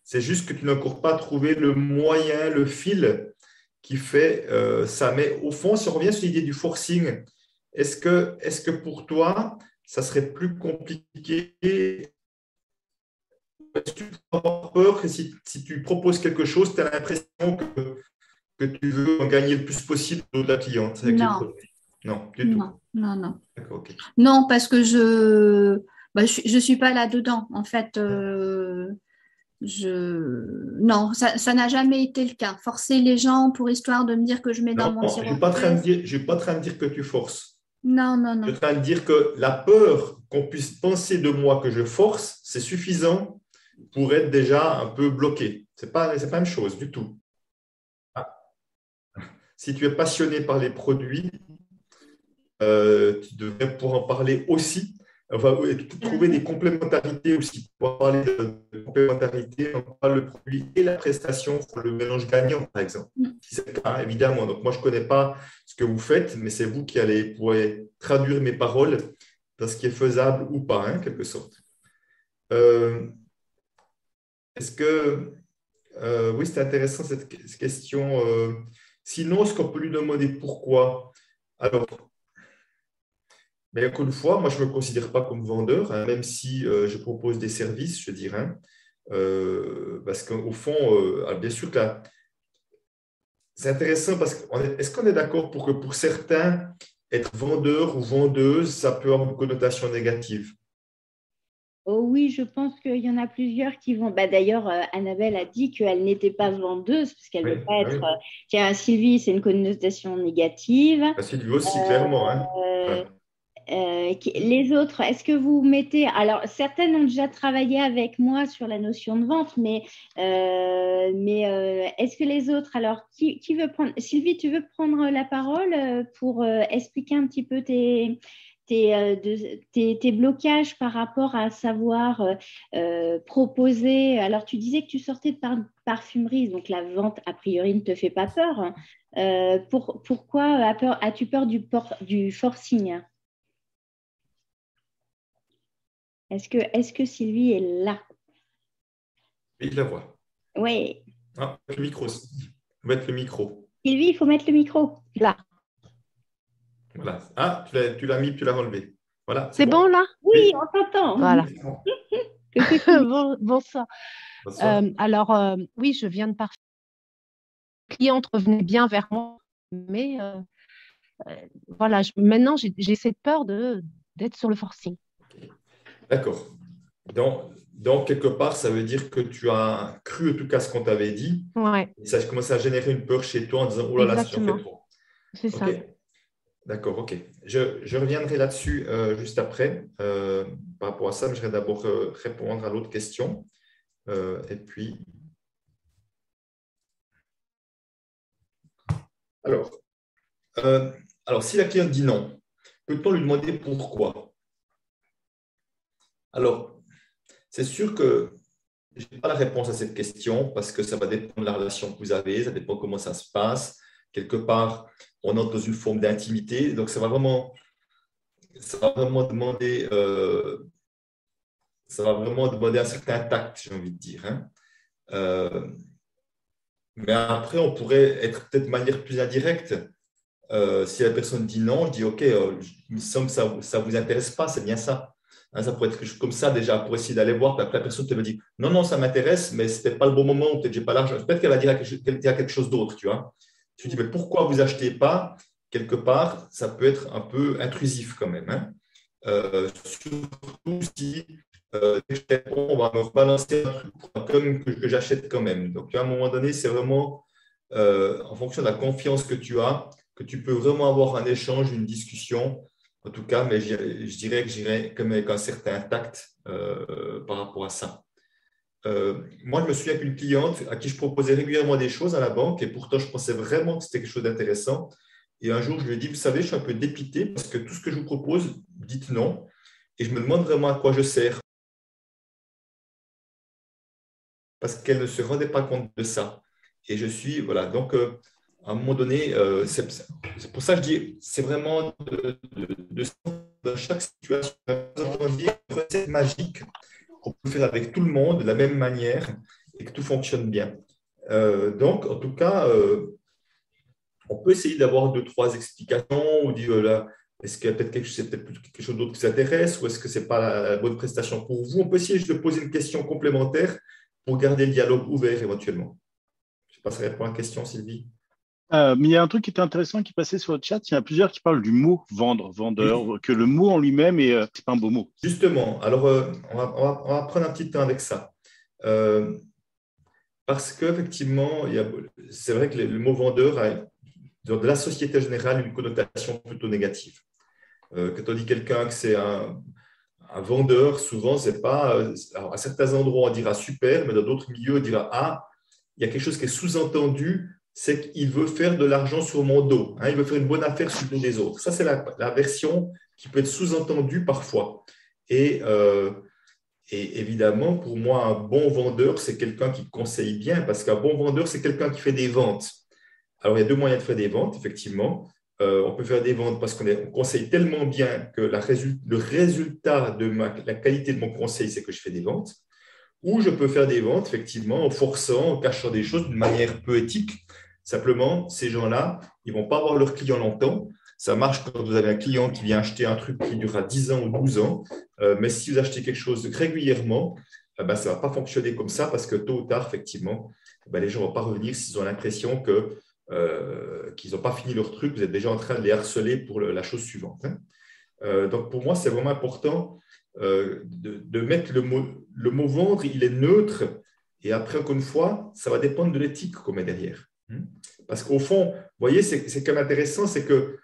[SPEAKER 2] C'est juste que tu n'as encore pas trouvé le moyen, le fil qui fait ça. Mais au fond, si on revient sur l'idée du forcing, est-ce que pour toi, ça serait plus compliqué? Est-ce que tu as peur que si tu proposes quelque chose, tu as l'impression que que tu veux en gagner le plus possible de la cliente avec les
[SPEAKER 3] Non.
[SPEAKER 2] produits? Non, du tout.
[SPEAKER 3] Non.
[SPEAKER 2] D'accord, ok.
[SPEAKER 3] Non, parce que je suis pas là-dedans. En fait, non, ça n'a jamais été le cas. Forcer les gens pour histoire de me dire que je mets dans mon
[SPEAKER 2] Non, je ne suis pas en train de
[SPEAKER 3] tiroir.
[SPEAKER 2] dire, je suis pas en train de dire que tu forces.
[SPEAKER 3] Non.
[SPEAKER 2] Je suis en train de dire que la peur qu'on puisse penser de moi que je force, c'est suffisant pour être déjà un peu bloqué. C'est pas la même chose du tout. Si tu es passionné par les produits, tu devrais pouvoir en parler aussi, enfin, trouver des complémentarités aussi. Pour parler de complémentarité, on parle le produit et la prestation, le mélange gagnant, par exemple. Si c'est le cas, évidemment. Donc, moi, je ne connais pas ce que vous faites, mais c'est vous qui allez pouvoir traduire mes paroles dans ce qui est faisable ou pas, en quelque sorte. Est-ce que… oui, c'est intéressant cette question. Sinon, est-ce qu'on peut lui demander pourquoi? Alors, mais encore une fois, moi, je ne me considère pas comme vendeur, hein, même si je propose des services, je dirais. Parce qu'au fond, bien sûr, que c'est intéressant parce que est-ce qu'on est d'accord pour que pour certains, être vendeur ou vendeuse, ça peut avoir une connotation négative?
[SPEAKER 1] Oh oui, je pense qu'il y en a plusieurs qui vont. Bah, d'ailleurs, Annabelle a dit qu'elle n'était pas vendeuse, parce qu'elle ne veut pas être. Tiens, Sylvie, c'est une connotation négative.
[SPEAKER 2] Sylvie aussi, clairement. Hein.
[SPEAKER 1] Les autres, est-ce que vous mettez… Alors, certaines ont déjà travaillé avec moi sur la notion de vente, mais est-ce que les autres… Alors, qui veut prendre… Sylvie, tu veux prendre la parole pour expliquer un petit peu tes blocages par rapport à savoir proposer… Alors, tu disais que tu sortais de parfumerie, donc la vente, a priori, ne te fait pas peur. Pourquoi as-tu peur du forcing? Est-ce que Sylvie est là?
[SPEAKER 2] Oui, je la vois.
[SPEAKER 1] Oui.
[SPEAKER 2] Ah, le micro. Mettre le micro.
[SPEAKER 1] Sylvie, il faut mettre le micro. Là.
[SPEAKER 2] Voilà. Ah, tu l'as mis, tu l'as relevé. Voilà.
[SPEAKER 7] C'est bon là?
[SPEAKER 1] Oui, on t'entend.
[SPEAKER 7] Voilà. Bonsoir. Alors, oui, je viens de partir. La cliente revenait bien vers moi, mais voilà, maintenant, j'ai cette peur d'être sur le forcing.
[SPEAKER 2] D'accord. Donc, quelque part, ça veut dire que tu as cru en tout cas ce qu'on t'avait dit.
[SPEAKER 7] Ouais.
[SPEAKER 2] Et ça a commencé à générer une peur chez toi en disant « Oh là là, si j'en fais trop ».
[SPEAKER 7] C'est ça.
[SPEAKER 2] D'accord, ok. Je reviendrai là-dessus juste après. Par rapport à ça, mais je vais d'abord répondre à l'autre question. Et puis… Alors, si la cliente dit non, peut-on lui demander pourquoi? Alors, c'est sûr que je n'ai pas la réponse à cette question parce que ça va dépendre de la relation que vous avez, ça dépend comment ça se passe. Quelque part, on entre dans une forme d'intimité, donc ça va vraiment demander, un certain tact, j'ai envie de dire. Hein. Mais après, on pourrait être peut-être de manière plus indirecte. Si la personne dit non, je dis OK, il me semble que ça ne vous intéresse pas, c'est bien ça. Hein, ça pourrait être quelque chose comme ça déjà pour essayer d'aller voir. Puis après, la personne te dit non, ça m'intéresse, mais ce n'était pas le bon moment, peut-être que je n'ai pas l'argent. Peut-être qu'elle va dire quelque chose d'autre, tu vois. Tu dis, mais pourquoi vous n'achetez pas? Quelque part, ça peut être un peu intrusif quand même. Hein. Surtout si on va me rebalancer un truc comme que j'achète quand même. Donc, à un moment donné, c'est vraiment en fonction de la confiance que tu as, que tu peux vraiment avoir un échange, une discussion. En tout cas, mais je dirais que j'irai comme avec un certain tact par rapport à ça. Moi, je me souviens qu'une cliente à qui je proposais régulièrement des choses à la banque et pourtant, je pensais vraiment que c'était quelque chose d'intéressant. Et un jour, je lui ai dit, vous savez, je suis un peu dépité parce que tout ce que je vous propose, dites non. Et je me demande vraiment à quoi je sers. Parce qu'elle ne se rendait pas compte de ça. Et je suis, voilà, donc à un moment donné, c'est pour ça que je dis, c'est vraiment dans chaque situation, une recette magique qu'on peut faire avec tout le monde de la même manière et que tout fonctionne bien. Donc, en tout cas, on peut essayer d'avoir 2-3 explications ou dire là, est-ce qu'il y a peut-être quelque chose d'autre qui vous intéresse ou est-ce que ce n'est pas la bonne prestation pour vous? On peut essayer de poser une question complémentaire pour garder le dialogue ouvert éventuellement. Je ne sais pas si ça répond à la question, Sylvie.
[SPEAKER 6] Mais il y a un truc qui était intéressant qui passait sur le chat. Il y en a plusieurs qui parlent du mot vendre, vendeur,
[SPEAKER 2] Oui,
[SPEAKER 6] que le mot en lui-même c'est pas un beau mot.
[SPEAKER 2] justement. Alors, on va prendre un petit temps avec ça. Parce qu'effectivement, c'est vrai que le mot vendeur a, de la société générale, une connotation plutôt négative. Quand on dit quelqu'un que c'est un vendeur, souvent, c'est pas. Alors, à certains endroits, on dira super, mais dans d'autres milieux, on dira ah, il y a quelque chose qui est sous-entendu, c'est qu'il veut faire de l'argent sur mon dos. Hein, il veut faire une bonne affaire sur le dos des autres. Ça, c'est la version qui peut être sous-entendue parfois. Et évidemment, pour moi, un bon vendeur, c'est quelqu'un qui conseille bien, parce qu'un bon vendeur, c'est quelqu'un qui fait des ventes. Alors, il y a deux moyens de faire des ventes, effectivement. On peut faire des ventes parce qu'on conseille tellement bien que le résultat de la qualité de mon conseil, c'est que je fais des ventes. Ou je peux faire des ventes, effectivement, en forçant, en cachant des choses d'une manière peu éthique. Simplement, ces gens-là, ils ne vont pas avoir leurs clients longtemps. Ça marche quand vous avez un client qui vient acheter un truc qui durera 10 ans ou 12 ans. Mais si vous achetez quelque chose régulièrement, ça ne va pas fonctionner comme ça parce que tôt ou tard, effectivement, les gens ne vont pas revenir s'ils ont l'impression qu'ils n'ont pas fini leur truc. Vous êtes déjà en train de les harceler pour la chose suivante. Donc, pour moi, c'est vraiment important de mettre le mot vendre, il est neutre. Et après, encore une fois, ça va dépendre de l'éthique qu'on met derrière. Parce qu'au fond, vous voyez, c'est quand même intéressant, c'est que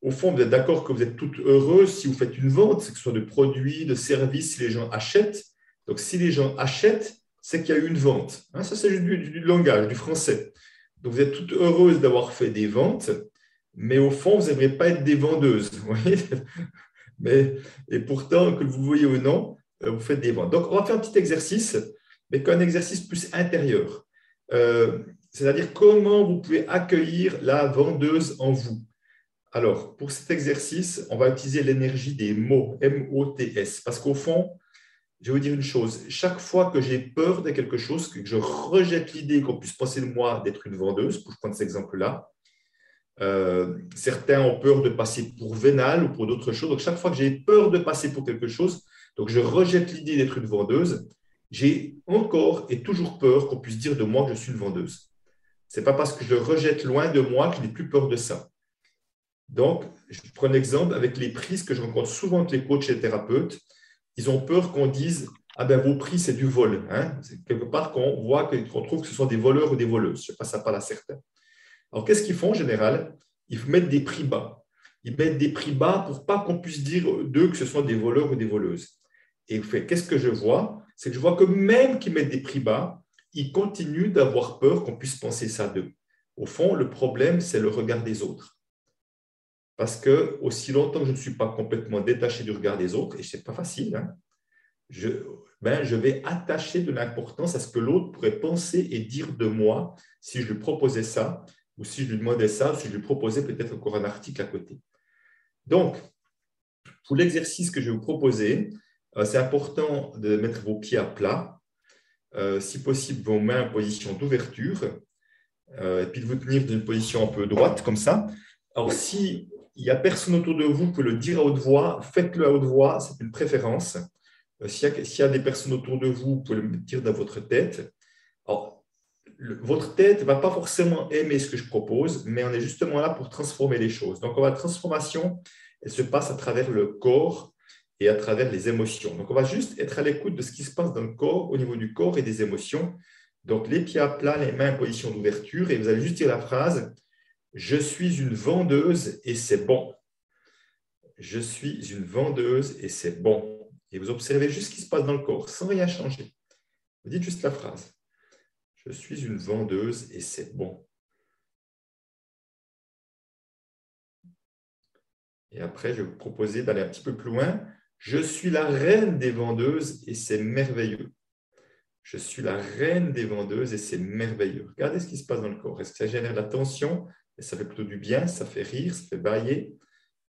[SPEAKER 2] au fond, vous êtes d'accord que vous êtes toutes heureuses si vous faites une vente, que ce soit de produits, de services, si les gens achètent. Donc, si les gens achètent, c'est qu'il y a eu une vente. Ça, c'est du langage, du français. Donc, vous êtes toutes heureuses d'avoir fait des ventes, mais au fond, vous n'aimeriez pas être des vendeuses. Vous voyez, et pourtant, que vous voyez ou non, vous faites des ventes. Donc, on va faire un petit exercice, mais qu'un exercice plus intérieur. C'est-à-dire comment vous pouvez accueillir la vendeuse en vous. Alors, pour cet exercice, on va utiliser l'énergie des mots, M-O-T-S, parce qu'au fond, je vais vous dire une chose, chaque fois que j'ai peur de quelque chose, que je rejette l'idée qu'on puisse penser de moi d'être une vendeuse, pour prendre cet exemple-là, certains ont peur de passer pour vénal ou pour d'autres choses. Donc, chaque fois que j'ai peur de passer pour quelque chose, donc je rejette l'idée d'être une vendeuse, j'ai encore et toujours peur qu'on puisse dire de moi que je suis une vendeuse. Ce n'est pas parce que je le rejette loin de moi que je n'ai plus peur de ça. Donc, je prends un exemple avec les prix que je rencontre souvent avec les coachs et les thérapeutes. Ils ont peur qu'on dise « Ah ben, vos prix, c'est du vol. » C'est quelque part qu'on voit, qu'on trouve que ce sont des voleurs ou des voleuses. Je ne sais pas, ça parle à certains. Alors, qu'est-ce qu'ils font en général? Ils mettent des prix bas. Ils mettent des prix bas pour pas qu'on puisse dire d'eux que ce sont des voleurs ou des voleuses. Et qu'est-ce que je vois? C'est que je vois que même qu'ils mettent des prix bas, ils continuent d'avoir peur qu'on puisse penser ça d'eux. Au fond, le problème, c'est le regard des autres. Parce que aussi longtemps que je ne suis pas complètement détaché du regard des autres, et ce n'est pas facile, je vais attacher de l'importance à ce que l'autre pourrait penser et dire de moi si je lui proposais ça, ou si je lui demandais ça, ou si je lui proposais peut-être encore un article à côté. Donc, pour l'exercice que je vais vous proposer, c'est important de mettre vos pieds à plat, si possible vos mains en position d'ouverture, et puis de vous tenir d'une position un peu droite, comme ça. Alors, si il n'y a personne autour de vous, vous pouvez le dire à haute voix, faites-le à haute voix, c'est une préférence. S'il y a des personnes autour de vous, vous pouvez le dire dans votre tête. Alors, votre tête ne va pas forcément aimer ce que je propose, mais on est justement là pour transformer les choses. Donc, la transformation, elle se passe à travers le corps et à travers les émotions. Donc, on va juste être à l'écoute de ce qui se passe dans le corps, au niveau du corps et des émotions. Donc, les pieds à plat, les mains en position d'ouverture, et vous allez juste dire la phrase « Je suis une vendeuse et c'est bon ». Je suis une vendeuse et c'est bon. Et vous observez juste ce qui se passe dans le corps, sans rien changer. Vous dites juste la phrase. Je suis une vendeuse et c'est bon. Et après, je vais vous proposer d'aller un petit peu plus loin. Je suis la reine des vendeuses et c'est merveilleux. Je suis la reine des vendeuses et c'est merveilleux. Regardez ce qui se passe dans le corps. Est-ce que ça génère de la tension? Et ça fait plutôt du bien, ça fait rire, ça fait bailler.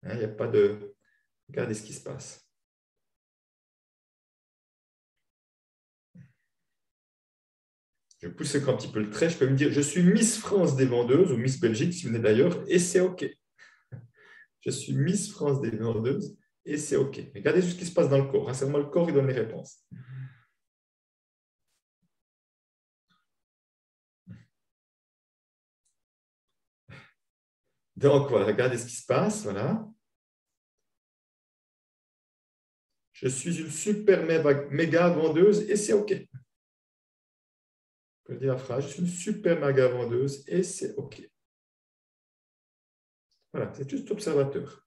[SPEAKER 2] Il n'y a pas de... Regardez ce qui se passe. Je pousse encore un petit peu le trait. Je peux me dire, je suis Miss France des vendeuses ou Miss Belgique, si vous venez d'ailleurs, et c'est OK. Je suis Miss France des vendeuses et c'est OK. Regardez ce qui se passe dans le corps. C'est vraiment le corps qui donne les réponses. Donc, voilà, regardez ce qui se passe. Voilà. Je suis une super méga vendeuse et c'est OK. Je peux dire la phrase, je suis une super méga vendeuse et c'est OK. Voilà, c'est juste observateur.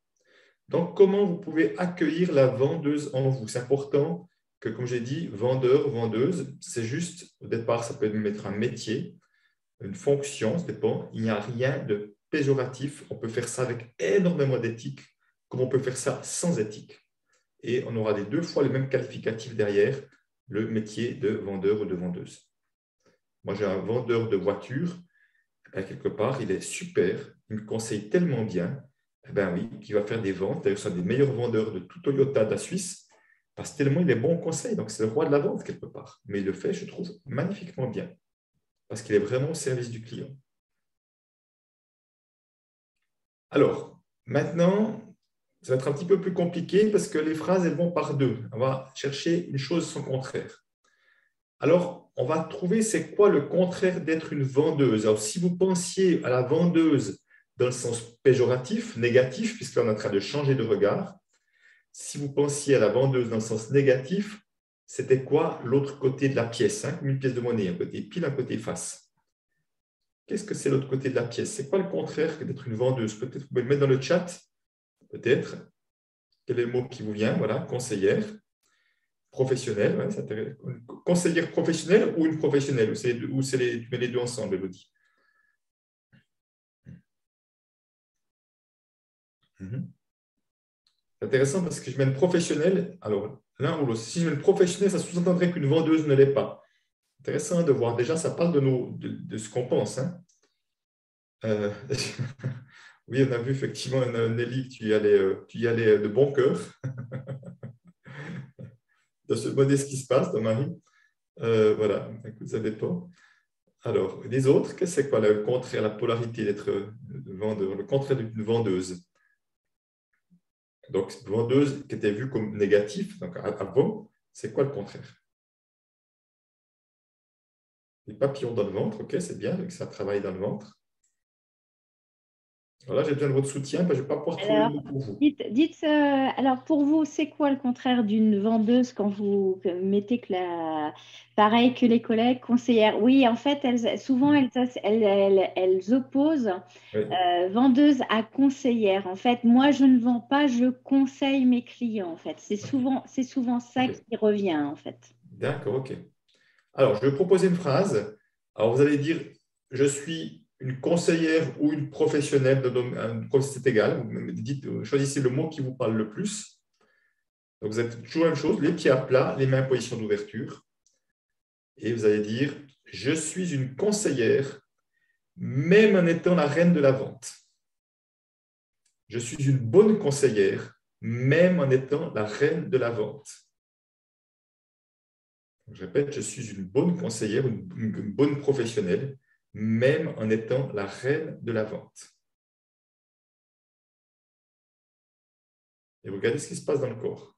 [SPEAKER 2] Donc, comment vous pouvez accueillir la vendeuse en vous? C'est important que, comme j'ai dit, vendeur, vendeuse, c'est juste, au départ, ça peut mettre un métier, une fonction, ça dépend. Il n'y a rien de péjoratif. On peut faire ça avec énormément d'éthique, comme on peut faire ça sans éthique. Et on aura les 2 fois le même qualificatif derrière, le métier de vendeur ou de vendeuse. Moi, j'ai un vendeur de voitures, quelque part, il est super, il me conseille tellement bien, oui, qu'il va faire des ventes. D'ailleurs, c'est un des meilleurs vendeurs de tout Toyota de la Suisse, parce que tellement il est bon au conseil. Donc, c'est le roi de la vente, quelque part. Mais il le fait, je trouve, magnifiquement bien, parce qu'il est vraiment au service du client. Alors, maintenant, ça va être un petit peu plus compliqué parce que les phrases, elles vont par 2. On va chercher une chose son contraire. Alors, on va trouver c'est quoi le contraire d'être une vendeuse. Alors, si vous pensiez à la vendeuse dans le sens péjoratif, négatif, puisqu'on est en train de changer de regard, si vous pensiez à la vendeuse dans le sens négatif, c'était quoi l'autre côté de la pièce, comme une pièce de monnaie, un côté pile, un côté face. Qu'est-ce que c'est l'autre côté de la pièce? C'est quoi le contraire d'être une vendeuse? Peut-être vous pouvez le mettre dans le chat. Peut-être. Quel est le mot qui vous vient? Voilà, conseillère, professionnelle. Ouais, conseillère professionnelle ou une professionnelle? Tu mets les 2 ensemble, Elodie. C'est intéressant parce que je mets une professionnelle. Alors, l'un ou l'autre. Si je mets une professionnelle, ça sous-entendrait qu'une vendeuse ne l'est pas. Intéressant de voir. Déjà, ça parle de ce qu'on pense. Oui, on a vu effectivement, Nelly, que tu y allais de bon cœur. De se demander ce qui se passe, ton mari. Voilà, écoute, ça dépend. Alors, les autres, qu'est-ce que c'est quoi le contraire, la polarité d'être vendeur, le contraire d'une vendeuse? Donc, vendeuse qui était vue comme négatif, donc avant, c'est quoi le contraire? Les papillons dans le ventre, ok, c'est bien, donc ça travaille dans le ventre. Alors là, j'ai besoin de votre soutien, je ne vais pas pouvoir trouver le mot pour vous.
[SPEAKER 1] Dites, alors pour vous, c'est quoi le contraire d'une vendeuse quand vous mettez pareil que les collègues conseillères? Oui, en fait, souvent, elles opposent vendeuse à conseillère. En fait, moi, je ne vends pas, je conseille mes clients. En fait, c'est souvent ça qui revient, en fait.
[SPEAKER 2] D'accord, ok. Alors, je vais proposer une phrase. Alors, vous allez dire, je suis une conseillère ou une professionnelle, comme c'est égal, choisissez le mot qui vous parle le plus. Donc, vous êtes toujours la même chose, les pieds à plat, les mains en position d'ouverture. Et vous allez dire, je suis une conseillère, même en étant la reine de la vente. Je suis une bonne conseillère, même en étant la reine de la vente. Je répète, je suis une bonne conseillère, une bonne professionnelle, même en étant la reine de la vente. Et regardez ce qui se passe dans le corps.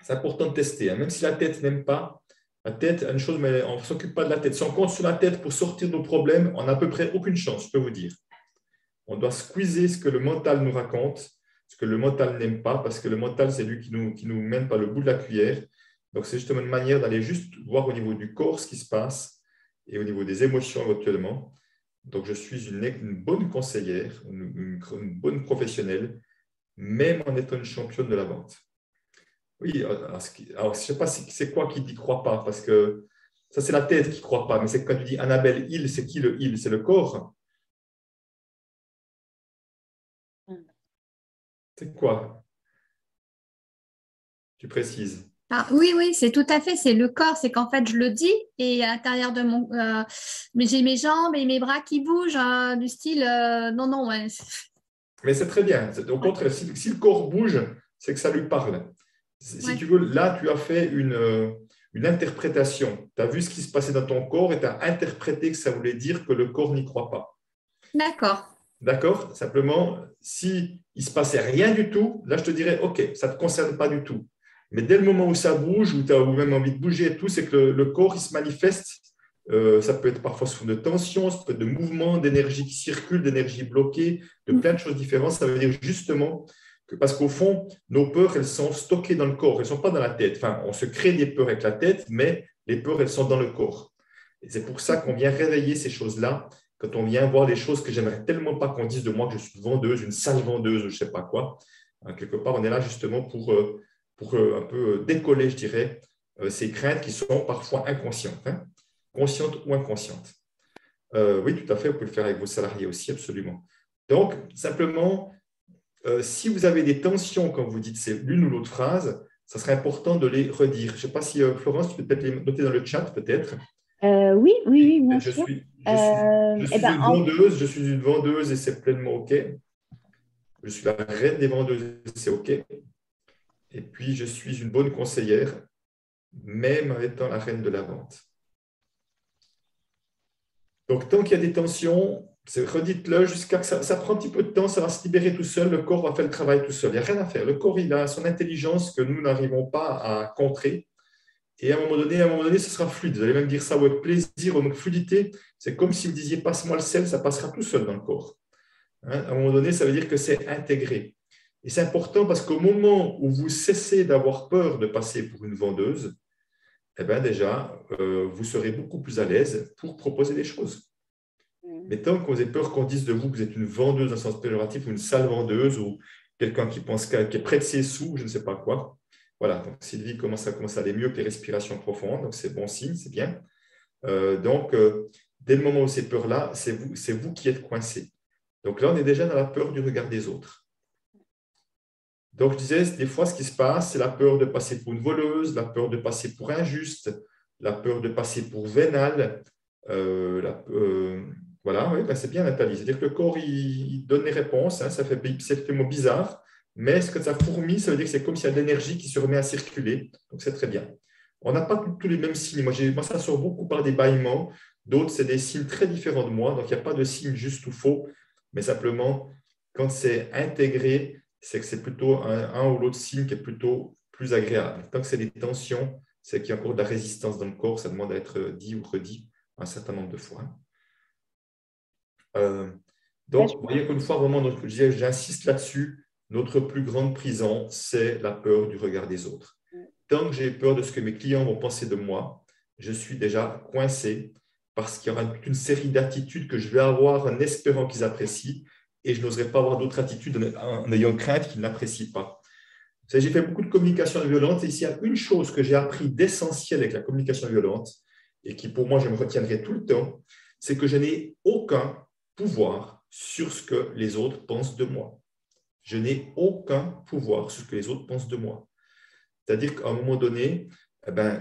[SPEAKER 2] C'est important de tester, même si la tête n'aime pas. La tête a une chose, mais on ne s'occupe pas de la tête. Si on compte sur la tête pour sortir de nos problèmes, on n'a à peu près aucune chance, je peux vous dire. On doit squeezer ce que le mental nous raconte, ce que le mental n'aime pas, parce que le mental, c'est lui qui nous mène par le bout de la cuillère. Donc, c'est justement une manière d'aller juste voir au niveau du corps ce qui se passe et au niveau des émotions éventuellement. Donc, je suis une bonne conseillère, une bonne professionnelle, même en étant une championne de la vente. Oui, alors je ne sais pas c'est quoi qui ne croit pas, parce que ça, c'est la tête qui ne croit pas, mais c'est quand tu dis Annabelle, il, c'est qui le il? C'est le corps. C'est quoi? Tu précises.
[SPEAKER 3] Oui, c'est tout à fait, c'est le corps, c'est qu'en fait je le dis et à l'intérieur de mon... mais j'ai mes jambes et mes bras qui bougent, du style non. Ouais.
[SPEAKER 2] Mais c'est très bien, au contraire, si le corps bouge, c'est que ça lui parle. Si tu veux, là tu as fait une interprétation, tu as vu ce qui se passait dans ton corps et tu as interprété que ça voulait dire que le corps n'y croit pas.
[SPEAKER 3] D'accord.
[SPEAKER 2] D'accord? Simplement, s'il ne se passait rien du tout, là je te dirais, ok, ça ne te concerne pas du tout. Mais dès le moment où ça bouge, où tu as même envie de bouger et tout, c'est que le corps, il se manifeste Ça peut être parfois sous de tension, ça peut être de mouvements, d'énergie qui circulent, d'énergie bloquée, de plein de choses différentes. Ça veut dire justement que, parce qu'au fond, nos peurs, elles sont stockées dans le corps, elles ne sont pas dans la tête. Enfin, on se crée des peurs avec la tête, mais les peurs, elles sont dans le corps. Et c'est pour ça qu'on vient réveiller ces choses-là, quand on vient voir les choses que j'aimerais tellement pas qu'on dise de moi que je suis une vendeuse, une sale vendeuse, je ne sais pas quoi. Quelque part, on est là justement pour un peu décoller, je dirais, ces craintes qui sont parfois inconscientes, hein, conscientes ou inconscientes. Oui, tout à fait, vous pouvez le faire avec vos salariés aussi, absolument. Donc, simplement, si vous avez des tensions quand vous dites c'est l'une ou l'autre phrase, ça serait important de les redire. Je ne sais pas si, Florence, tu peux peut-être les noter dans le chat, peut-être.
[SPEAKER 1] Oui, bien sûr.
[SPEAKER 2] Je suis une vendeuse et c'est pleinement OK. Je suis la reine des vendeuses et c'est OK. Et puis, je suis une bonne conseillère, même en étant la reine de la vente. Donc, tant qu'il y a des tensions, redites-le jusqu'à que ça prend un petit peu de temps, ça va se libérer tout seul, le corps va faire le travail tout seul. Il n'y a rien à faire. Le corps, il a son intelligence que nous n'arrivons pas à contrer. Et à un moment donné, ce sera fluide. Vous allez même dire ça avec plaisir, avec fluidité. C'est comme si vous disiez « passe-moi le sel », ça passera tout seul dans le corps. Hein? À un moment donné, ça veut dire que c'est intégré. Et c'est important parce qu'au moment où vous cessez d'avoir peur de passer pour une vendeuse, eh bien déjà, vous serez beaucoup plus à l'aise pour proposer des choses. Mais tant que vous avez peur qu'on dise de vous que vous êtes une vendeuse dans le sens péjoratif ou une sale vendeuse ou quelqu'un qui pense qui est près de ses sous, je ne sais pas quoi. Voilà, donc Sylvie commence à aller mieux que les respirations profondes, donc c'est bon signe, c'est bien. Dès le moment où ces peurs-là, c'est vous qui êtes coincé. Donc là, on est déjà dans la peur du regard des autres. Donc je disais, des fois, ce qui se passe, c'est la peur de passer pour une voleuse, la peur de passer pour injuste, la peur de passer pour vénale. Voilà, oui, ben c'est bien Nathalie. C'est-à-dire que le corps, il donne les réponses, hein, ça fait effectivement bizarre, mais ce que ça fourmille, ça veut dire que c'est comme s'il y a de l'énergie qui se remet à circuler. Donc c'est très bien. On n'a pas tous les mêmes signes. Moi, ça sort beaucoup par des bâillements. D'autres, c'est des signes très différents de moi. Donc il n'y a pas de signe juste ou faux, mais simplement, quand c'est intégré, c'est que c'est plutôt un ou l'autre signe qui est plutôt plus agréable. Tant que c'est des tensions, c'est qu'il y a encore de la résistance dans le corps, ça demande à être dit ou redit un certain nombre de fois. Donc, vous voyez qu'une fois, vraiment, j'insiste là-dessus, notre plus grande prison, c'est la peur du regard des autres. Tant que j'ai peur de ce que mes clients vont penser de moi, je suis déjà coincé parce qu'il y aura toute une série d'attitudes que je vais avoir en espérant qu'ils apprécient et je n'oserais pas avoir d'autres attitudes en ayant crainte qu'ils n'apprécient pas. J'ai fait beaucoup de communication violente et ici, il y a une chose que j'ai appris d'essentiel avec la communication violente et qui, pour moi, je me retiendrai tout le temps, c'est que je n'ai aucun pouvoir sur ce que les autres pensent de moi. Je n'ai aucun pouvoir sur ce que les autres pensent de moi. C'est-à-dire qu'à un moment donné,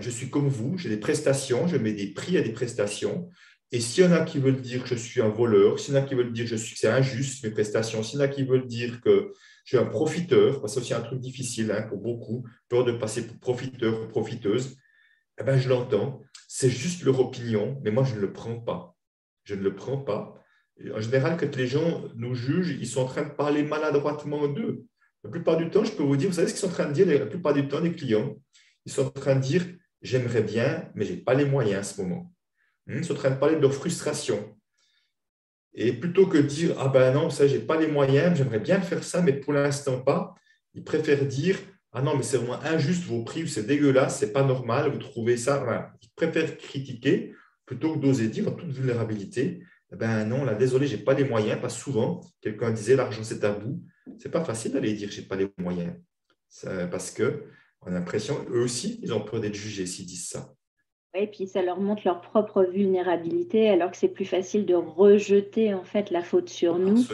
[SPEAKER 2] je suis comme vous, j'ai des prestations, je mets des prix à des prestations. Et s'il y en a qui veulent dire que je suis un voleur, s'il y en a qui veulent dire que c'est injuste mes prestations, s'il y en a qui veulent dire que je suis un profiteur, parce que c'est aussi un truc difficile pour beaucoup, peur de passer pour profiteur ou profiteuse, je l'entends. C'est juste leur opinion, mais moi, je ne le prends pas. Je ne le prends pas. Et en général, quand les gens nous jugent, ils sont en train de parler maladroitement d'eux. La plupart du temps, je peux vous dire, vous savez ce qu'ils sont en train de dire la plupart du temps, les clients? Ils sont en train de dire, j'aimerais bien, mais je n'ai pas les moyens à ce moment. Ils sont en train de parler de leur frustration. Et plutôt que de dire, non, ça, je n'ai pas les moyens, j'aimerais bien faire ça, mais pour l'instant pas, ils préfèrent dire, non, mais c'est vraiment injuste vos prix, c'est dégueulasse, c'est pas normal, vous trouvez ça. Voilà. Ils préfèrent critiquer plutôt que d'oser dire en toute vulnérabilité, non, là, désolé, je n'ai pas les moyens, parce que souvent, quelqu'un disait, l'argent c'est tabou. Ce n'est pas facile d'aller dire, je n'ai pas les moyens. Parce qu'on a l'impression, eux aussi, ils ont peur d'être jugés s'ils disent ça.
[SPEAKER 1] Oui, puis ça leur montre leur propre vulnérabilité, alors que c'est plus facile de rejeter en fait la faute sur nous,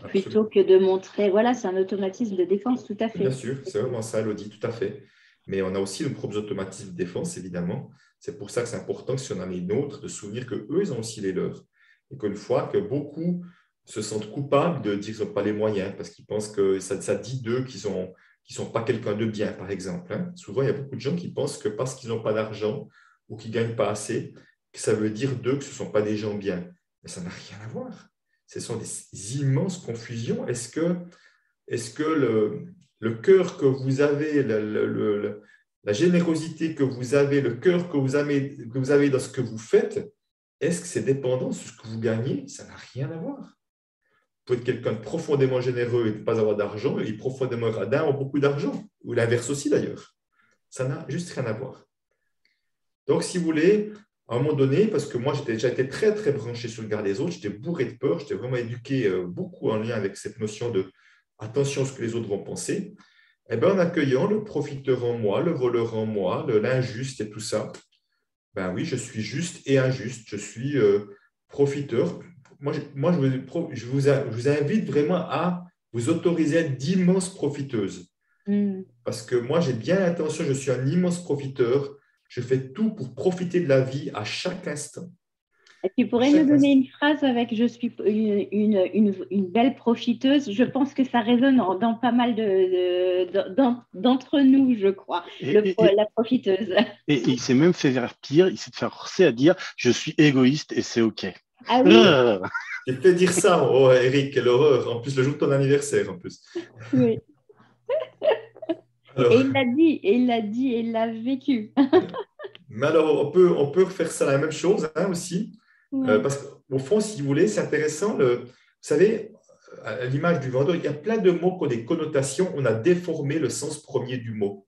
[SPEAKER 1] plutôt que de montrer. Voilà, c'est un automatisme de défense, tout à fait.
[SPEAKER 2] Bien sûr, c'est vraiment ça, Elodie, tout à fait. Mais on a aussi nos propres automatismes de défense, évidemment. C'est pour ça que c'est important que si on en a une autre, de se souvenir qu'eux, ils ont aussi les leurs. Et qu'une fois que beaucoup se sentent coupables de dire qu'ils n'ont pas les moyens, parce qu'ils pensent que ça dit d'eux qu'ils ne sont pas quelqu'un de bien, par exemple. Souvent, il y a beaucoup de gens qui pensent que parce qu'ils n'ont pas d'argent, ou qui ne gagnent pas assez, que ça veut dire d'eux que ce ne sont pas des gens bien. Mais ça n'a rien à voir. Ce sont des immenses confusions. Est-ce que le cœur que vous avez, la générosité que vous avez, le cœur que vous avez dans ce que vous faites, est-ce que c'est dépendant de ce que vous gagnez? Ça n'a rien à voir. Vous pouvez être quelqu'un de profondément généreux et ne pas avoir d'argent, et profondément radin avoir beaucoup d'argent, ou l'inverse aussi d'ailleurs. Ça n'a juste rien à voir. Donc, si vous voulez, à un moment donné, parce que moi, j'ai déjà été très, très branché sur le regard des autres, j'étais bourré de peur, j'étais vraiment éduqué beaucoup en lien avec cette notion de attention à ce que les autres vont penser. Eh bien, en accueillant le profiteur en moi, le voleur en moi, l'injuste et tout ça, ben oui, je suis juste et injuste, je suis profiteur. Moi, je vous invite vraiment à vous autoriser à être d'immenses profiteuses. Parce que moi, j'ai bien l'intention, je suis un immense profiteur. Je fais tout pour profiter de la vie à chaque instant.
[SPEAKER 1] Et tu pourrais nous donner une phrase avec « je suis une belle profiteuse ». Je pense que ça résonne dans pas mal d'entre nous, je crois, la profiteuse.
[SPEAKER 6] Et il s'est même fait faire pire, il s'est fait forcer à dire « je suis égoïste et c'est OK ».
[SPEAKER 1] Ah oui.
[SPEAKER 2] J'ai fait dire ça, oh Eric, quelle horreur. En plus, le jour de ton anniversaire, en plus.
[SPEAKER 1] Oui. Alors, et il l'a dit, et il l'a vécu.
[SPEAKER 2] Mais alors, on peut refaire ça la même chose aussi. Ouais. Parce qu'au fond, si vous voulez, c'est intéressant. Vous savez, à l'image du vendeur, il y a plein de mots qui ont des connotations. On a déformé le sens premier du mot.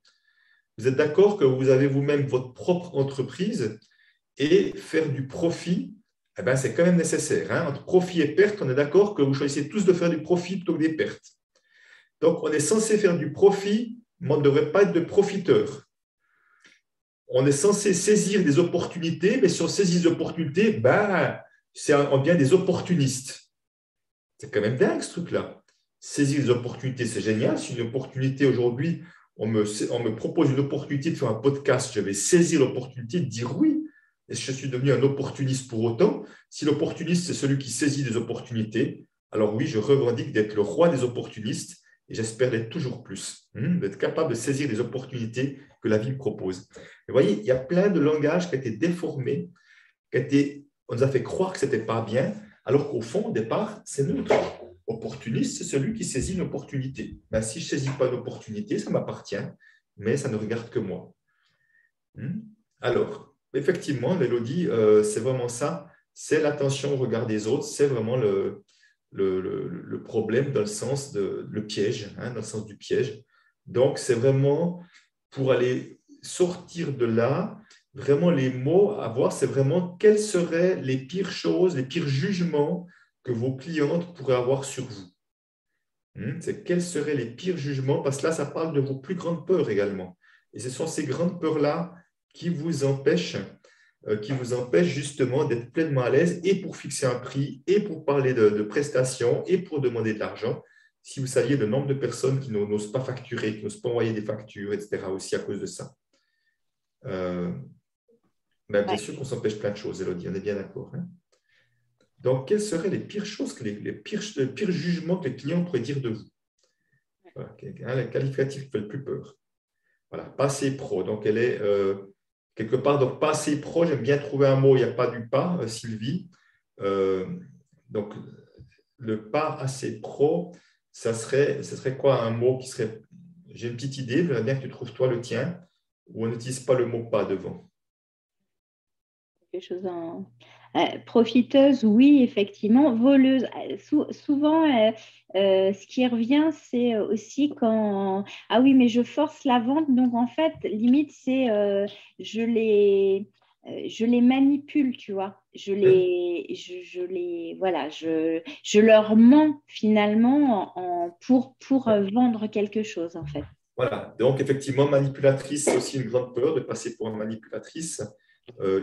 [SPEAKER 2] Vous êtes d'accord que vous avez vous-même votre propre entreprise et faire du profit, eh ben, c'est quand même nécessaire. Hein. Entre profit et perte, on est d'accord que vous choisissez tous de faire du profit plutôt que des pertes. Donc, on est censé faire du profit, mais on ne devrait pas être de profiteur. On est censé saisir des opportunités, mais si on saisit des opportunités, ben, on devient des opportunistes. C'est quand même dingue ce truc-là. Saisir des opportunités, c'est génial. Si une opportunité aujourd'hui, on me propose une opportunité de faire un podcast, je vais saisir l'opportunité de dire oui. Est-ce que je suis devenu un opportuniste pour autant? Si l'opportuniste, c'est celui qui saisit des opportunités, alors oui, je revendique d'être le roi des opportunistes et j'espère l'être toujours plus, d'être capable de saisir les opportunités que la vie me propose. Vous voyez, il y a plein de langages qui ont été déformés, on nous a fait croire que ce n'était pas bien, alors qu'au fond, au départ, c'est neutre. Opportuniste, c'est celui qui saisit une opportunité. Ben, si je ne saisis pas une opportunité, ça m'appartient, mais ça ne regarde que moi. Alors, effectivement, Élodie, c'est vraiment ça, c'est l'attention au regard des autres, c'est vraiment le problème dans le sens le piège, dans le sens du piège. Donc, c'est vraiment pour aller sortir de là, vraiment les mots à voir, c'est vraiment quelles seraient les pires choses, les pires jugements que vos clientes pourraient avoir sur vous. C'est quels seraient les pires jugements, parce que là, ça parle de vos plus grandes peurs également. Et ce sont ces grandes peurs-là qui vous empêchent justement d'être pleinement à l'aise et pour fixer un prix, et pour parler de prestations, et pour demander de l'argent. Si vous saviez le nombre de personnes qui n'osent pas facturer, qui n'osent pas envoyer des factures, etc., aussi à cause de ça. Bien sûr qu'on s'empêche plein de choses, Élodie, on est bien d'accord. Hein? Donc, quelles seraient les pires choses, les pires jugements que les clients pourraient dire de vous? Voilà, le qualificatif qui fait le plus peur. Voilà, pas assez pro. Donc, elle est quelque part, donc pas assez pro. J'aime bien trouver un mot, il n'y a pas du pas, Sylvie. Donc, le pas assez pro, ce serait quoi un mot qui serait… J'ai une petite idée, j'aimerais bien que tu trouves toi le tien, où on n'utilise pas le mot pas devant.
[SPEAKER 1] Quelque chose profiteuse, oui, effectivement. Voleuse, souvent, ce qui revient, c'est aussi quand… Ah oui, mais je force la vente, donc en fait, limite, c'est je les manipule, tu vois. Je leur mens finalement pour vendre quelque chose, en fait.
[SPEAKER 2] Voilà, donc effectivement, manipulatrice, c'est aussi une grande peur de passer pour une manipulatrice.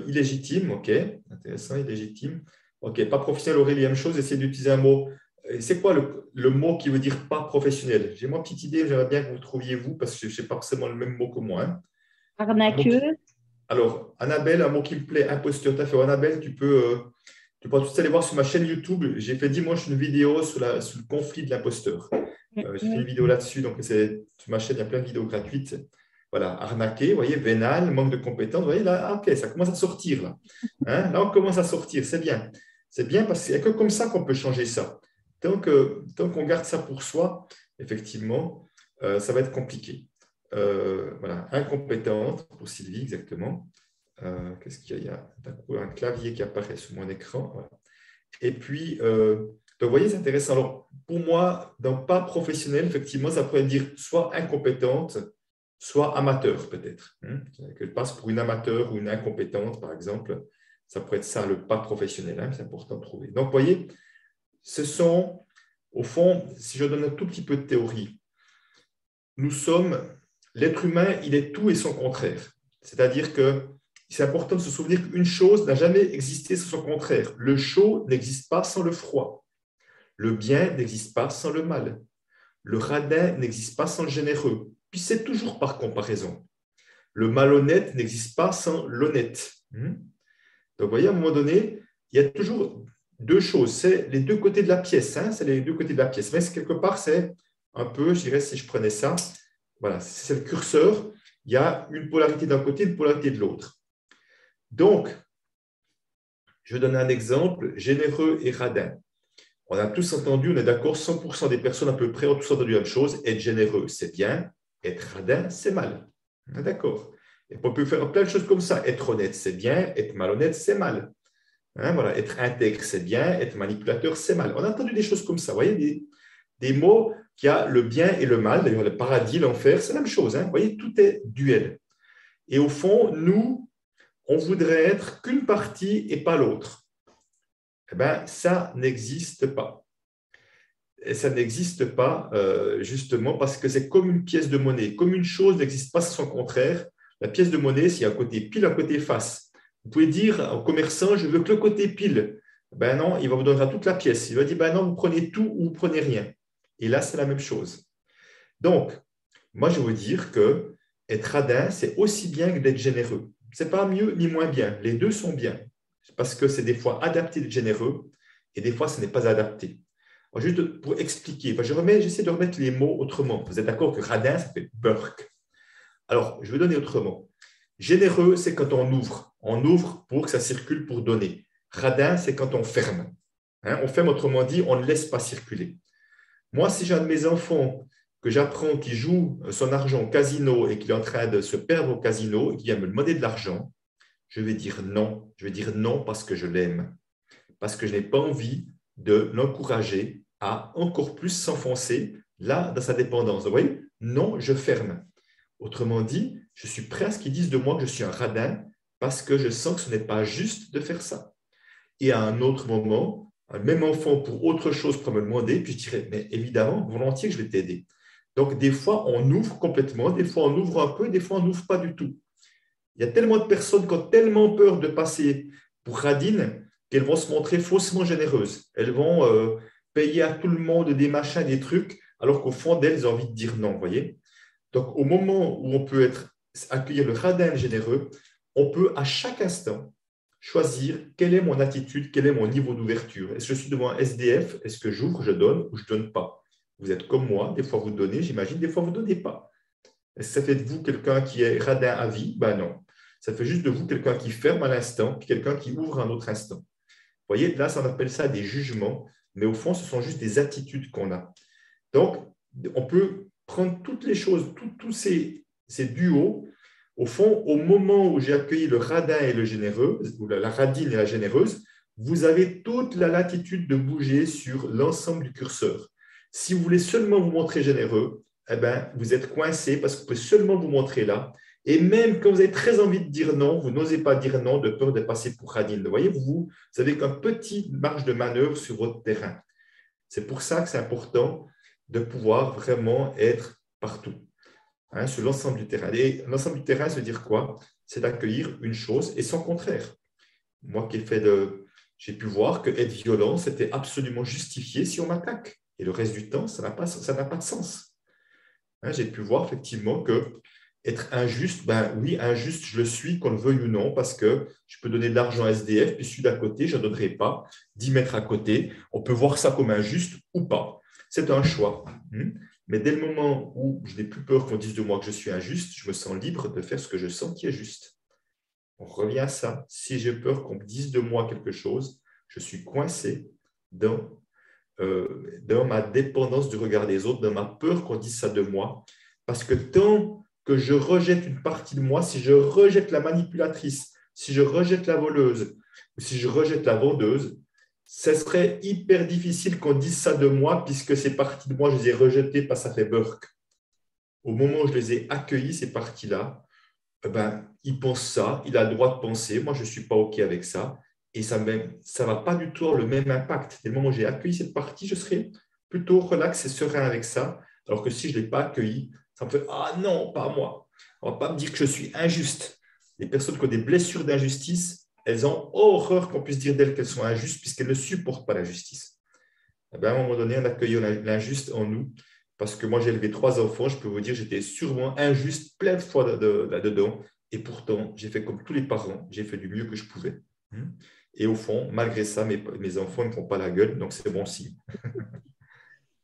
[SPEAKER 2] Illégitime, ok, intéressant, illégitime. Ok, pas professionnel, Aurélie, même chose, essayez d'utiliser un mot. C'est quoi le mot qui veut dire pas professionnel? J'ai moi une petite idée, j'aimerais bien que vous le trouviez vous, parce que je n'ai pas forcément le même mot que moi. Hein.
[SPEAKER 1] Arnaqueuse.
[SPEAKER 2] Alors, Annabelle, un mot qui me plaît, imposteur. Tu as fait Annabelle, tu peux tous aller voir sur ma chaîne YouTube. J'ai fait dimanche une vidéo sur le conflit de l'imposteur. J'ai fait une vidéo là-dessus, donc sur ma chaîne, il y a plein de vidéos gratuites. Voilà, arnaqué, vous voyez, vénal, manque de compétences. Vous voyez, là, ok, ça commence à sortir. Là, hein, là on commence à sortir, c'est bien. C'est bien parce qu'il n'y a que comme ça qu'on peut changer ça. Tant qu'on garde ça pour soi, effectivement, ça va être compliqué. voilà, incompétente pour Sylvie, exactement. Qu'est-ce qu'il y a? Il y a d'un coup un clavier qui apparaît sur mon écran. Voilà. Et puis, donc, vous voyez, c'est intéressant. Alors, pour moi, dans pas professionnel, effectivement, ça pourrait dire soit incompétente, soit amateur, peut-être. Que je passe pour une amateur ou une incompétente, par exemple. Ça pourrait être ça, le pas professionnel. C'est important de trouver. Donc, vous voyez, ce sont, au fond, si je donne un tout petit peu de théorie, l'être humain, il est tout et son contraire. C'est-à-dire que c'est important de se souvenir qu'une chose n'a jamais existé sans son contraire. Le chaud n'existe pas sans le froid. Le bien n'existe pas sans le mal. Le radin n'existe pas sans le généreux. Puis c'est toujours par comparaison. Le malhonnête n'existe pas sans l'honnête. Donc, vous voyez, à un moment donné, il y a toujours deux choses. C'est les deux côtés de la pièce. C'est les deux côtés de la pièce. Mais quelque part, c'est un peu, je dirais, si je prenais ça, voilà, c'est le curseur. Il y a une polarité d'un côté, une polarité de l'autre. Donc, je donne un exemple, généreux et radin. On a tous entendu, on est d'accord, 100% des personnes à peu près ont tous entendu la même chose. Être généreux, c'est bien. Être radin, c'est mal. On est d'accord. Et on peut faire plein de choses comme ça. Être honnête, c'est bien. Être malhonnête, c'est mal. Voilà. Être intègre, c'est bien. Être manipulateur, c'est mal. On a entendu des choses comme ça. Vous voyez, des mots qui a le bien et le mal. D'ailleurs, le paradis, l'enfer, c'est la même chose. Vous voyez, tout est duel. Et au fond, nous, on voudrait être qu'une partie et pas l'autre. Eh bien, ça n'existe pas. Et ça n'existe pas justement parce que c'est comme une pièce de monnaie. Comme une chose n'existe pas sans son contraire, la pièce de monnaie, s'il y a un côté pile, un côté face. Vous pouvez dire au commerçant, je veux que le côté pile. Ben non, il va vous donner toute la pièce. Il va dire, ben non, vous prenez tout ou vous prenez rien. Et là, c'est la même chose. Donc, moi, je veux dire que être radin, c'est aussi bien que d'être généreux. Ce n'est pas mieux ni moins bien. Les deux sont bien. Parce que c'est des fois adapté d'être généreux et des fois, ce n'est pas adapté. Alors, juste pour expliquer, j'essaie de remettre les mots autrement. Vous êtes d'accord que radin, ça fait burk. Alors, je vais donner autrement. Généreux, c'est quand on ouvre. On ouvre pour que ça circule pour donner. Radin, c'est quand on ferme. On ferme, autrement dit, on ne laisse pas circuler. Moi, si j'ai un de mes enfants que j'apprends qui joue son argent au casino et qu'il est en train de se perdre au casino et qu'il vient me demander de l'argent, je vais dire non. Je vais dire non parce que je l'aime. Parce que je n'ai pas envie de l'encourager à encore plus s'enfoncer là dans sa dépendance. Vous voyez? Non, je ferme. Autrement dit, je suis prêt à ce qu'ils disent de moi que je suis un radin parce que je sens que ce n'est pas juste de faire ça. Et à un autre moment, un même enfant pour autre chose pourrait me demander, puis je dirais, mais évidemment, volontiers que je vais t'aider. Donc, des fois, on ouvre complètement, des fois, on ouvre un peu, des fois, on n'ouvre pas du tout. Il y a tellement de personnes qui ont tellement peur de passer pour radines qu'elles vont se montrer faussement généreuses. Elles vont payer à tout le monde des machins, des trucs, alors qu'au fond d'elles, elles ont envie de dire non, vous voyez. Donc, au moment où on peut accueillir le radin généreux, on peut à chaque instant choisir quelle est mon attitude, quel est mon niveau d'ouverture. Est-ce que je suis devant un SDF? Est-ce que j'ouvre, je donne ou je ne donne pas? Vous êtes comme moi, des fois vous donnez, j'imagine, des fois vous ne donnez pas. Est-ce que ça fait de vous quelqu'un qui est radin à vie? Ben non. Ça fait juste de vous quelqu'un qui ferme à l'instant, puis quelqu'un qui ouvre à un autre instant. Vous voyez, là, on appelle ça des jugements, mais au fond, ce sont juste des attitudes qu'on a. Donc, on peut prendre toutes les choses, tous ces duos. Au fond, au moment où j'ai accueilli le radin et le généreux, ou la radine et la généreuse, vous avez toute la latitude de bouger sur l'ensemble du curseur. Si vous voulez seulement vous montrer généreux, eh ben, vous êtes coincé parce que vous pouvez seulement vous montrer là. Et même quand vous avez très envie de dire non, vous n'osez pas dire non de peur de passer pour radine. Vous voyez, vous avez qu'un petit marge de manœuvre sur votre terrain. C'est pour ça que c'est important de pouvoir vraiment être partout, sur l'ensemble du terrain. Et l'ensemble du terrain, ça veut dire quoi? C'est d'accueillir une chose et son contraire. Moi j'ai pu voir que être violent, c'était absolument justifié si on m'attaque. Et le reste du temps, ça n'a pas de sens. J'ai pu voir effectivement que être injuste, ben oui, injuste, je le suis, qu'on le veuille ou non, parce que je peux donner de l'argent à SDF, puis celui d'à côté, je ne donnerai pas, 10 mètres à côté. On peut voir ça comme injuste ou pas. C'est un choix. Mais dès le moment où je n'ai plus peur qu'on dise de moi que je suis injuste, je me sens libre de faire ce que je sens qui est juste. On revient à ça. Si j'ai peur qu'on me dise de moi quelque chose, je suis coincé dans ma dépendance du regard des autres, dans ma peur qu'on dise ça de moi. Parce que tant que je rejette une partie de moi, si je rejette la manipulatrice, si je rejette la voleuse, ou si je rejette la vendeuse, ce serait hyper difficile qu'on dise ça de moi, puisque ces parties de moi, je les ai rejetées parce que ça fait burk. Au moment où je les ai accueillies, ces parties-là, il pense ça, il a le droit de penser, moi je ne suis pas OK avec ça, et ça ne va pas du tout avoir le même impact. Dès le moment où j'ai accueilli cette partie, je serai plutôt relax et serein avec ça, alors que si je ne l'ai pas accueilli, ça me fait « Ah non, pas moi ». On ne va pas me dire que je suis injuste. Les personnes qui ont des blessures d'injustice, elles ont horreur qu'on puisse dire d'elles qu'elles sont injustes puisqu'elles ne supportent pas l'injustice. À un moment donné, on accueille l'injuste en nous. Parce que moi, j'ai élevé 3 enfants, je peux vous dire, j'étais sûrement injuste plein de fois là-dedans. Et pourtant, j'ai fait comme tous les parents, j'ai fait du mieux que je pouvais. Et au fond, malgré ça, mes enfants ne font pas la gueule, donc c'est bon signe.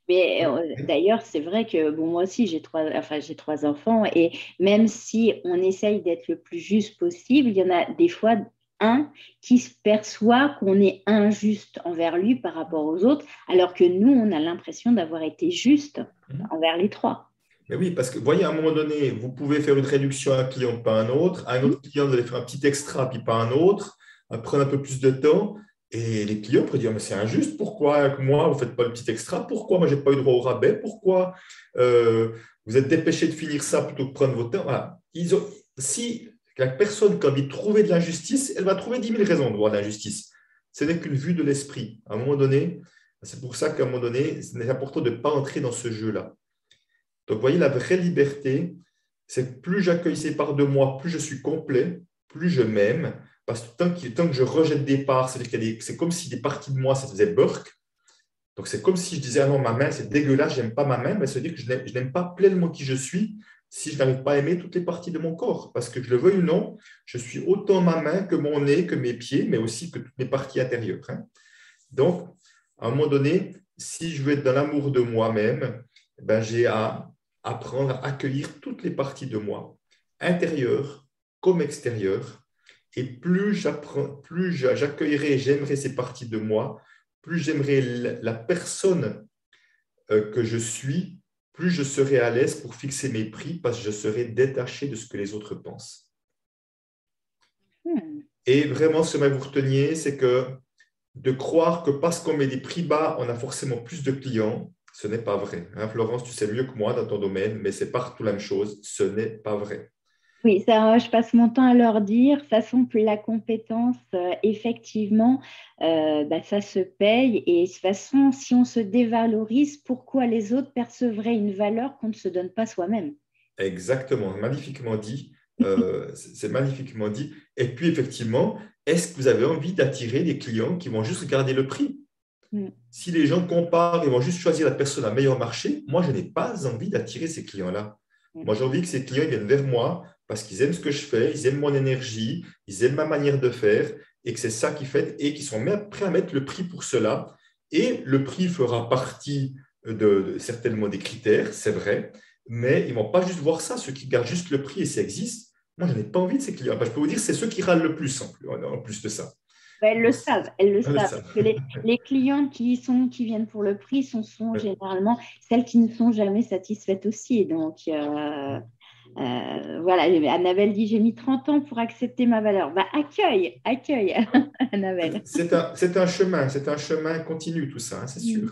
[SPEAKER 1] Mais d'ailleurs, c'est vrai que moi aussi, j'ai 3 enfants. Et même si on essaye d'être le plus juste possible, il y en a des fois un qui se perçoit qu'on est injuste envers lui par rapport aux autres, alors que nous, on a l'impression d'avoir été juste envers les 3.
[SPEAKER 2] Mais oui, parce que vous voyez, à un moment donné, vous pouvez faire une réduction à un client, pas un autre. À un autre client, vous allez faire un petit extra, puis pas un autre. Prendre un peu plus de temps. Et les clients pourraient dire, mais c'est injuste. Pourquoi moi, vous ne faites pas le petit extra? Pourquoi moi, je n'ai pas eu droit au rabais? Pourquoi vous êtes dépêché de finir ça plutôt que de prendre votre temps? Voilà. Si la personne qui a envie de trouver de l'injustice, elle va trouver 10 000 raisons de voir de l'injustice. Ce n'est qu'une vue de l'esprit. À un moment donné, c'est pour ça qu'à un moment donné, c'est important de ne pas entrer dans ce jeu-là. Donc, vous voyez, la vraie liberté, c'est que plus j'accueille ces parts de moi, plus je suis complet, plus je m'aime. Parce que tant que je rejette des parts, c'est comme si des parties de moi, ça faisait burk. Donc, c'est comme si je disais, ah non, ma main, c'est dégueulasse, je n'aime pas ma main. Mais ça veut dire que je n'aime pas pleinement qui je suis si je n'arrive pas à aimer toutes les parties de mon corps. Parce que je le veuille ou non, je suis autant ma main que mon nez, que mes pieds, mais aussi que toutes mes parties intérieures. Donc, à un moment donné, si je veux être dans l'amour de moi-même, j'ai à apprendre à accueillir toutes les parties de moi, intérieures comme extérieures. Et plus j'accueillerai et j'aimerai ces parties de moi, plus j'aimerai la personne que je suis, plus je serai à l'aise pour fixer mes prix parce que je serai détaché de ce que les autres pensent. Et vraiment, ce que vous reteniez, c'est que de croire que parce qu'on met des prix bas, on a forcément plus de clients, ce n'est pas vrai. Florence, tu sais mieux que moi dans ton domaine, mais c'est partout la même chose, ce n'est pas vrai.
[SPEAKER 1] Oui, ça, je passe mon temps à leur dire. De toute façon, la compétence, effectivement, ça se paye. Et de toute façon, si on se dévalorise, pourquoi les autres percevraient une valeur qu'on ne se donne pas soi-même?
[SPEAKER 2] Exactement, magnifiquement dit. C'est magnifiquement dit. Et puis, effectivement, est-ce que vous avez envie d'attirer des clients qui vont juste regarder le prix? Si les gens comparent et vont juste choisir la personne à meilleur marché, moi, je n'ai pas envie d'attirer ces clients-là. Moi, j'ai envie que ces clients viennent vers moi parce qu'ils aiment ce que je fais, ils aiment mon énergie, ils aiment ma manière de faire et que c'est ça qu'ils font et qu'ils sont prêts à mettre le prix pour cela. Et le prix fera partie de certainement des critères, c'est vrai, mais ils ne vont pas juste voir ça, ceux qui gardent juste le prix et ça existe. Moi, je n'ai pas envie de ces clients. Je peux vous dire, c'est ceux qui râlent le plus en plus de ça.
[SPEAKER 1] Elles le savent. Parce que les clients qui viennent pour le prix sont généralement celles qui ne sont jamais satisfaites aussi. Donc, voilà, Annabelle dit, j'ai mis 30 ans pour accepter ma valeur. Accueille, Annabelle.
[SPEAKER 2] C'est un chemin continu tout ça, c'est sûr.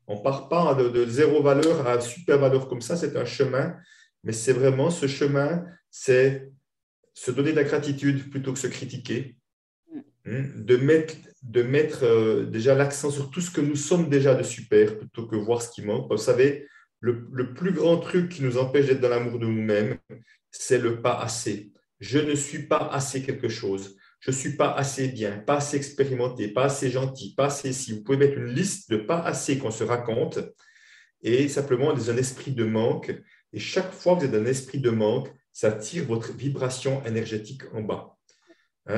[SPEAKER 2] On ne part pas de zéro valeur à super valeur comme ça, c'est un chemin. Mais c'est vraiment ce chemin, c'est se donner de la gratitude plutôt que se critiquer. De mettre déjà l'accent sur tout ce que nous sommes déjà de super plutôt que voir ce qui manque. Vous savez, le plus grand truc qui nous empêche d'être dans l'amour de nous-mêmes, c'est le pas assez. Je ne suis pas assez quelque chose. Je ne suis pas assez bien, pas assez expérimenté, pas assez gentil, pas assez si. Vous pouvez mettre une liste de pas assez qu'on se raconte et simplement dans un esprit de manque. Et chaque fois que vous êtes dans un esprit de manque, ça tire votre vibration énergétique en bas.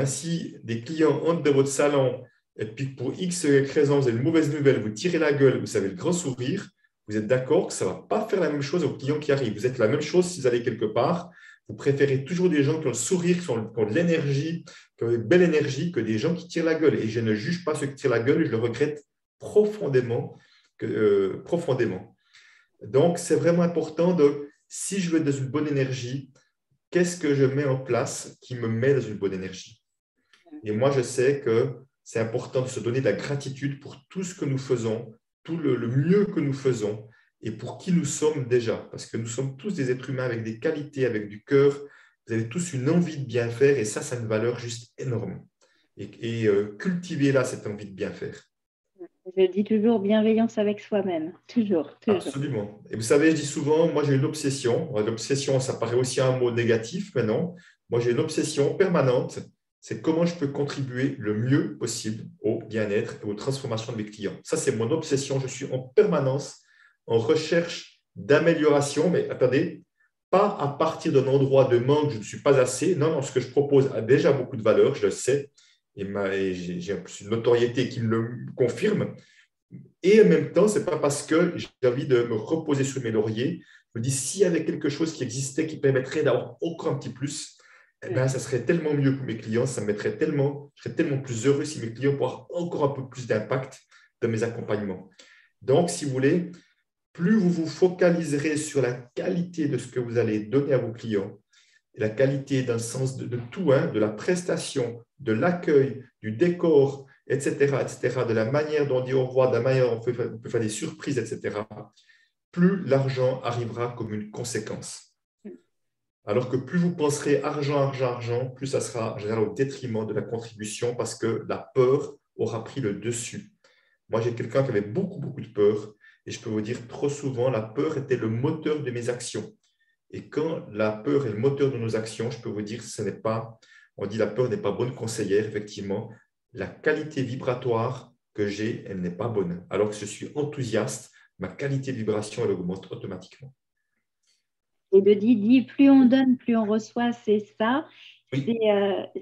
[SPEAKER 2] Si des clients entrent dans votre salon et puis pour X raisons, vous avez une mauvaise nouvelle, vous tirez la gueule, vous avez le grand sourire, vous êtes d'accord que ça ne va pas faire la même chose aux clients qui arrivent. Vous êtes la même chose si vous allez quelque part. Vous préférez toujours des gens qui ont le sourire, qui ont de l'énergie, qui ont une belle énergie, que des gens qui tirent la gueule. Et je ne juge pas ceux qui tirent la gueule, je le regrette profondément. Donc, c'est vraiment important si je veux être dans une bonne énergie, qu'est-ce que je mets en place qui me met dans une bonne énergie? Et moi, je sais que c'est important de se donner de la gratitude pour tout ce que nous faisons, tout le mieux que nous faisons et pour qui nous sommes déjà. Parce que nous sommes tous des êtres humains avec des qualités, avec du cœur. Vous avez tous une envie de bien faire et ça a une valeur juste énorme. Et cultivez-là cette envie de bien faire.
[SPEAKER 1] Je dis toujours bienveillance avec soi-même. Toujours.
[SPEAKER 2] Absolument. Et vous savez, je dis souvent, moi j'ai une obsession. L'obsession, ça paraît aussi un mot négatif, mais non. Moi j'ai une obsession permanente. C'est comment je peux contribuer le mieux possible au bien-être et aux transformations de mes clients. Ça, c'est mon obsession. Je suis en permanence en recherche d'amélioration. Mais attendez, pas à partir d'un endroit de manque, je ne suis pas assez. Non, ce que je propose a déjà beaucoup de valeur, je le sais. Et j'ai une notoriété qui me le confirme. Et en même temps, ce n'est pas parce que j'ai envie de me reposer sur mes lauriers. Je me dis, s'il y avait quelque chose qui existait qui permettrait d'avoir encore un petit plus, eh ben, ça serait tellement mieux pour mes clients, je serais tellement plus heureux si mes clients pourraient avoir encore un peu plus d'impact dans mes accompagnements. Donc, si vous voulez, plus vous vous focaliserez sur la qualité de ce que vous allez donner à vos clients, la qualité dans le sens de tout, de la prestation, de l'accueil, du décor, etc., de la manière dont on dit au revoir, de la manière dont on peut faire des surprises, etc., plus l'argent arrivera comme une conséquence. Alors que plus vous penserez argent, plus ça sera en général au détriment de la contribution parce que la peur aura pris le dessus. Moi, j'ai quelqu'un qui avait beaucoup de peur et je peux vous dire trop souvent, la peur était le moteur de mes actions. Et quand la peur est le moteur de nos actions, je peux vous dire, on dit la peur n'est pas bonne conseillère, effectivement. La qualité vibratoire que j'ai, elle n'est pas bonne. Alors que je suis enthousiaste, ma qualité de vibration, elle augmente automatiquement.
[SPEAKER 1] Et de dit, plus on donne, plus on reçoit, c'est ça. Oui.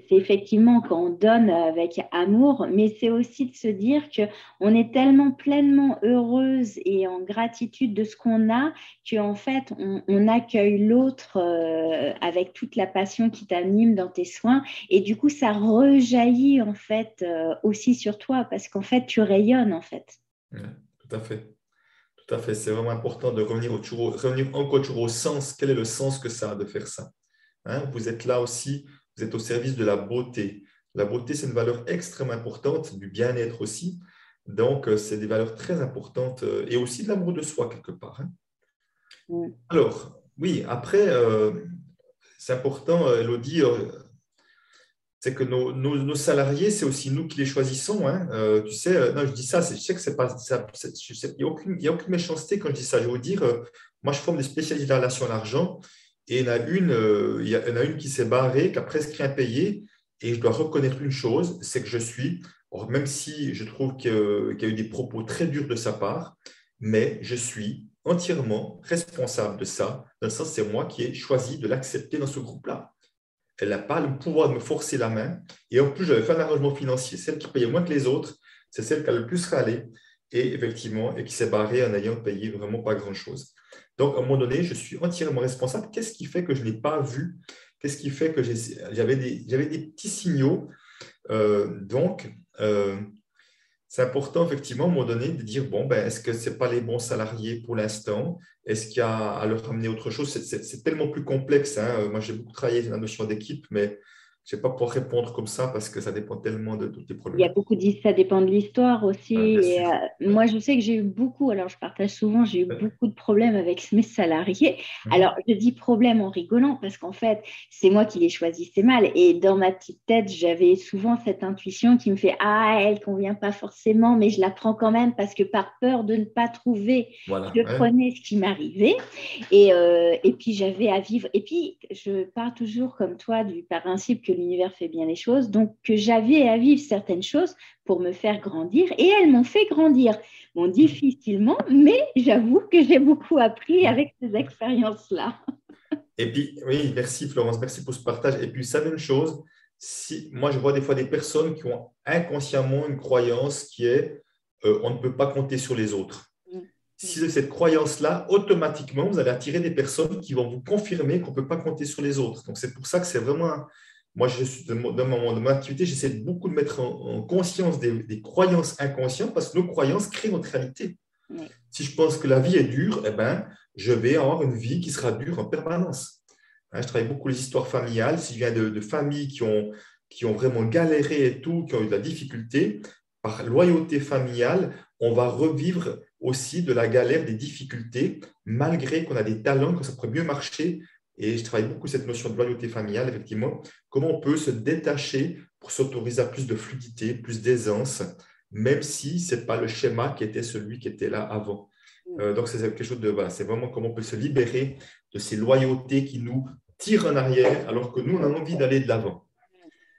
[SPEAKER 1] C'est effectivement quand on donne avec amour, mais c'est aussi de se dire qu'on est tellement pleinement heureuse et en gratitude de ce qu'on a qu'en fait, on accueille l'autre avec toute la passion qui t'anime dans tes soins. Et du coup, ça rejaillit en fait aussi sur toi parce qu'en fait, tu rayonnes en fait.
[SPEAKER 2] Oui, tout à fait. Tout à fait. C'est vraiment important de revenir encore toujours au sens. Quel est le sens que ça a de faire ça? Vous êtes là aussi, vous êtes au service de la beauté. La beauté, c'est une valeur extrêmement importante, du bien-être aussi. Donc, c'est des valeurs très importantes et aussi de l'amour de soi quelque part. Alors, oui, après, c'est important, Elodie, c'est que nos salariés, c'est aussi nous qui les choisissons. Tu sais, non, je dis ça, je sais que c'est pas ça. Il n'y a aucune méchanceté quand je dis ça. Je vais vous dire, moi, je forme des spécialistes de la relation à l'argent. Et il y en a une qui s'est barrée, qui a presque rien payé. Et je dois reconnaître une chose, c'est que je suis, même si je trouve qu'il y a eu des propos très durs de sa part, mais je suis entièrement responsable de ça. Dans le sens, c'est moi qui ai choisi de l'accepter dans ce groupe-là. Elle n'a pas le pouvoir de me forcer la main. Et en plus, j'avais fait un arrangement financier. Celle qui payait moins que les autres, c'est celle qui a le plus râlé. Et effectivement, et qui s'est barrée en ayant payé vraiment pas grand-chose. Donc, à un moment donné, je suis entièrement responsable. Qu'est-ce qui fait que je n'ai pas vu? Qu'est-ce qui fait que j'avais des petits signaux? C'est important, effectivement, à un moment donné, de dire, est-ce que ce n'est pas les bons salariés pour l'instant? Est-ce qu'il y a à leur amener autre chose? C'est tellement plus complexe. Moi, j'ai beaucoup travaillé sur la notion d'équipe, mais je ne vais pas pouvoir répondre comme ça parce que ça dépend tellement de tous les problèmes.
[SPEAKER 1] Il y a beaucoup dit, ça dépend de l'histoire aussi. Et, moi, je sais que j'ai eu beaucoup, alors je partage souvent, j'ai eu beaucoup de problèmes avec mes salariés. Alors, je dis problème en rigolant parce qu'en fait, c'est moi qui les choisissais mal. Et dans ma petite tête, j'avais souvent cette intuition qui me fait « Ah, elle ne convient pas forcément, mais je la prends quand même parce que par peur de ne pas trouver, je prenais ce qui m'arrivait. » Et puis, j'avais à vivre. Et puis, je pars toujours comme toi du principe que l'univers fait bien les choses, donc que j'avais à vivre certaines choses pour me faire grandir et elles m'ont fait grandir. Bon, difficilement, mais j'avoue que j'ai beaucoup appris avec ces expériences-là.
[SPEAKER 2] Et puis, oui, merci Florence, merci pour ce partage. Et puis, ça, une chose, moi je vois des fois des personnes qui ont inconsciemment une croyance qui est on ne peut pas compter sur les autres. Si vous avez cette croyance-là, automatiquement, vous allez attirer des personnes qui vont vous confirmer qu'on ne peut pas compter sur les autres. Donc, c'est pour ça que c'est vraiment Moi, dans mon activité, j'essaie beaucoup de mettre en conscience des croyances inconscientes parce que nos croyances créent notre réalité. Oui. Si je pense que la vie est dure, je vais avoir une vie qui sera dure en permanence. Hein, je travaille beaucoup les histoires familiales. Si je viens de familles qui ont vraiment galéré et tout, qui ont eu de la difficulté, par loyauté familiale, on va revivre aussi de la galère, des difficultés, malgré qu'on a des talents, que ça pourrait mieux marcher. Et je travaille beaucoup cette notion de loyauté familiale, effectivement. Comment on peut se détacher pour s'autoriser à plus de fluidité, plus d'aisance, même si ce n'est pas le schéma qui était celui qui était là avant. Donc, c'est quelque chose de… Voilà, c'est vraiment comment on peut se libérer de ces loyautés qui nous tirent en arrière, alors que nous, on a envie d'aller de l'avant.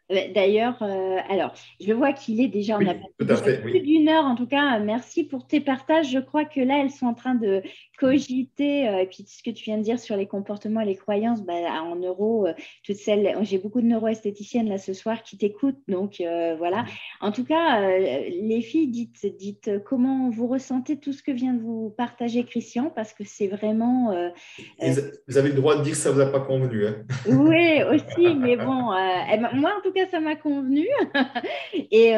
[SPEAKER 1] D'ailleurs, alors, je vois qu'il est déjà, on a
[SPEAKER 2] passé
[SPEAKER 1] plus d'une heure. En tout cas, merci pour tes partages. Je crois que là, elles sont en train de cogiter. Et puis, ce que tu viens de dire sur les comportements et les croyances, en neuro, toutes celles, j'ai beaucoup de neuroesthéticiennes là ce soir qui t'écoutent. Donc, voilà. En tout cas, les filles, dites comment vous ressentez tout ce que vient de vous partager Christian, parce que c'est vraiment…
[SPEAKER 2] vous avez le droit de dire que ça ne vous a pas convenu. Hein.
[SPEAKER 1] Oui, aussi, mais bon, moi, en tout cas, ça m'a convenu. et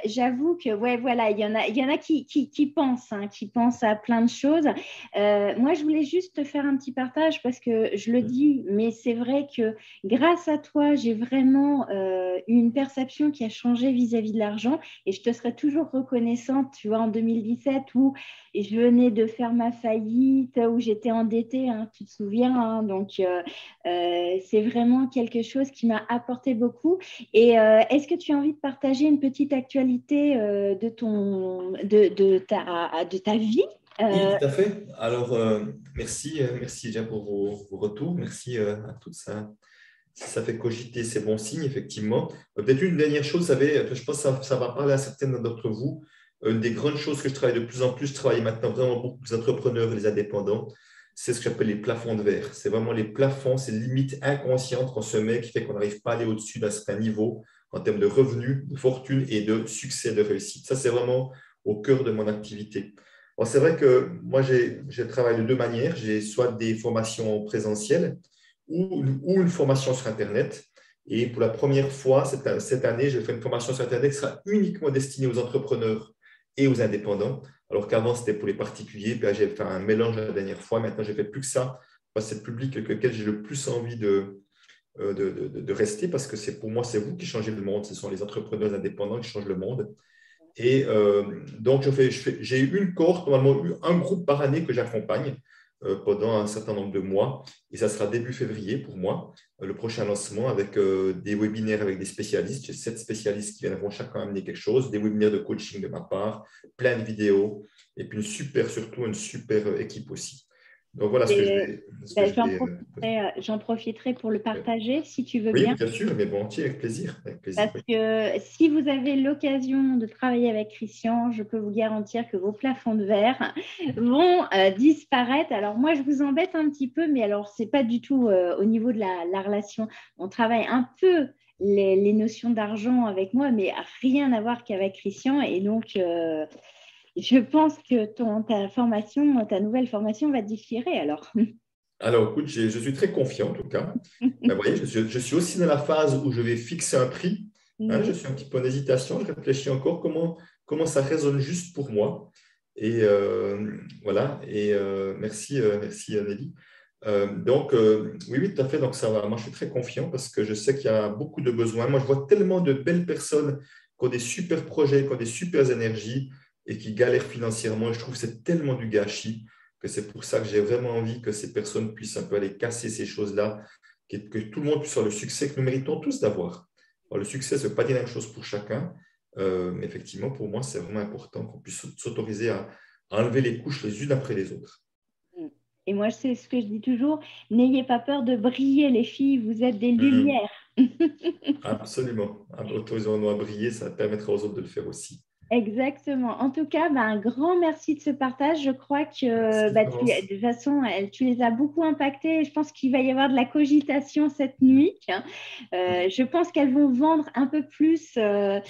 [SPEAKER 1] j'avoue que, ouais, voilà, il y en a qui pensent, qui pensent à plein de choses. Moi, je voulais juste te faire un petit partage parce que je le dis, mais c'est vrai que grâce à toi, j'ai vraiment eu une perception qui a changé vis-à-vis de l'argent et je te serai toujours reconnaissante, tu vois, en 2017 où je venais de faire ma faillite, où j'étais endettée, tu te souviens, donc c'est vraiment quelque chose qui m'a apporté beaucoup. Et est-ce que tu as envie de partager une petite actualité de ta vie?
[SPEAKER 2] Oui, tout à fait. Alors, merci déjà pour vos retours. Merci à toutes ça. Si ça fait cogiter, c'est bon signe, effectivement. Peut-être une dernière chose, vous savez, je pense que ça va parler à certaines d'entre vous. Une des grandes choses que je travaille de plus en plus, je travaille maintenant vraiment beaucoup les entrepreneurs et les indépendants, c'est ce que j'appelle les plafonds de verre. C'est vraiment les plafonds, c'est limite inconsciente qu'on se met qui fait qu'on n'arrive pas à aller au-dessus d'un certain niveau en termes de revenus, de fortune et de succès, de réussite. Ça, c'est vraiment au cœur de mon activité. Alors, c'est vrai que moi, je travaille de deux manières. J'ai soit des formations présentielles ou une formation sur Internet. Et pour la première fois cette année, je fais une formation sur Internet qui sera uniquement destinée aux entrepreneurs et aux indépendants, alors qu'avant, c'était pour les particuliers. Puis j'ai fait un mélange la dernière fois. Maintenant, je ne fais plus que ça. C'est le public avec lequel j'ai le plus envie de rester parce que pour moi, c'est vous qui changez le monde. Ce sont les entrepreneurs indépendants qui changent le monde. Et donc, j'ai une cohorte, normalement un groupe par année que j'accompagne pendant un certain nombre de mois. Et ça sera début février pour moi, le prochain lancement avec des webinaires avec des spécialistes. J'ai 7 spécialistes qui viendront chacun amener quelque chose, des webinaires de coaching de ma part, plein de vidéos et puis surtout une super équipe aussi. Donc voilà ce que
[SPEAKER 1] j'en profiterai pour le partager si tu veux bien.
[SPEAKER 2] Oui, bien sûr, mais volontiers, avec plaisir.
[SPEAKER 1] Parce que si vous avez l'occasion de travailler avec Christian, je peux vous garantir que vos plafonds de verre vont disparaître. Alors moi, je vous embête un petit peu, mais alors ce n'est pas du tout au niveau de la relation. On travaille un peu les notions d'argent avec moi, mais rien à voir qu'avec Christian. Et donc… je pense que ta nouvelle formation va différer alors.
[SPEAKER 2] Alors, écoute, je suis très confiant en tout cas. Vous voyez, je suis aussi dans la phase où je vais fixer un prix. Je suis un petit peu en hésitation. Je réfléchis encore comment ça résonne juste pour moi. Et voilà. Et merci Nelly. Donc, oui, tout à fait. Donc, ça va. Moi, je suis très confiant parce que je sais qu'il y a beaucoup de besoins. Moi, je vois tellement de belles personnes qui ont des super projets, qui ont des super énergies et qui galèrent financièrement. Et je trouve que c'est tellement du gâchis que c'est pour ça que j'ai vraiment envie que ces personnes puissent un peu aller casser ces choses-là, que tout le monde puisse avoir le succès que nous méritons tous d'avoir. Alors, le succès, ce n'est pas dire la même chose pour chacun, mais effectivement, pour moi, c'est vraiment important qu'on puisse s'autoriser à enlever les couches les unes après les autres.
[SPEAKER 1] Et moi, c'est ce que je dis toujours, n'ayez pas peur de briller, les filles, vous êtes des lumières.
[SPEAKER 2] Absolument. Autorisons-nous à briller, ça permettra aux autres de le faire aussi.
[SPEAKER 1] Exactement. En tout cas, un grand merci de ce partage. Je crois que de toute façon, tu les as beaucoup impactés. Je pense qu'il va y avoir de la cogitation cette nuit. Je pense qu'elles vont vendre un peu plus de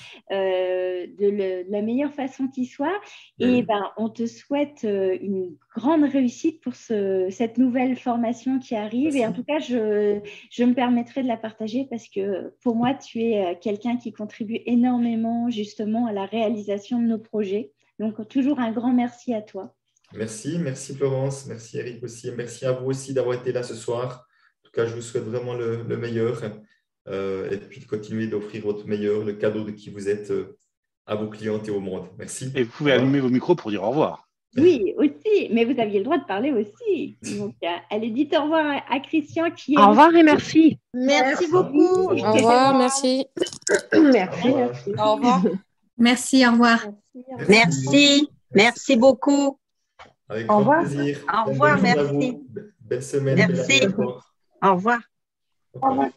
[SPEAKER 1] la meilleure façon qui soit. Et on te souhaite une grande réussite pour cette nouvelle formation qui arrive. Merci. Et en tout cas, je me permettrai de la partager parce que pour moi, tu es quelqu'un qui contribue énormément justement à la réalisation de nos projets. Donc, toujours un grand merci à toi.
[SPEAKER 2] Merci Florence, merci Eric aussi, et merci à vous aussi d'avoir été là ce soir. En tout cas, je vous souhaite vraiment le meilleur et puis de continuer d'offrir votre meilleur, le cadeau de qui vous êtes à vos clientes et au monde. Merci.
[SPEAKER 6] Et vous pouvez allumer vos micros pour dire au revoir.
[SPEAKER 1] Oui, aussi, mais vous aviez le droit de parler aussi. Donc, allez, dites au revoir à Christian qui est...
[SPEAKER 7] Au revoir et merci.
[SPEAKER 4] Merci beaucoup.
[SPEAKER 8] Au revoir, merci.
[SPEAKER 1] Merci.
[SPEAKER 8] Au revoir.
[SPEAKER 3] Merci, au revoir.
[SPEAKER 9] Merci beaucoup.
[SPEAKER 2] Avec grand plaisir.
[SPEAKER 9] Au revoir,
[SPEAKER 2] Bonne journée à
[SPEAKER 9] merci.
[SPEAKER 2] vous. Belle semaine.
[SPEAKER 9] Merci.
[SPEAKER 2] Belle année encore.
[SPEAKER 9] Au revoir.
[SPEAKER 2] Au revoir.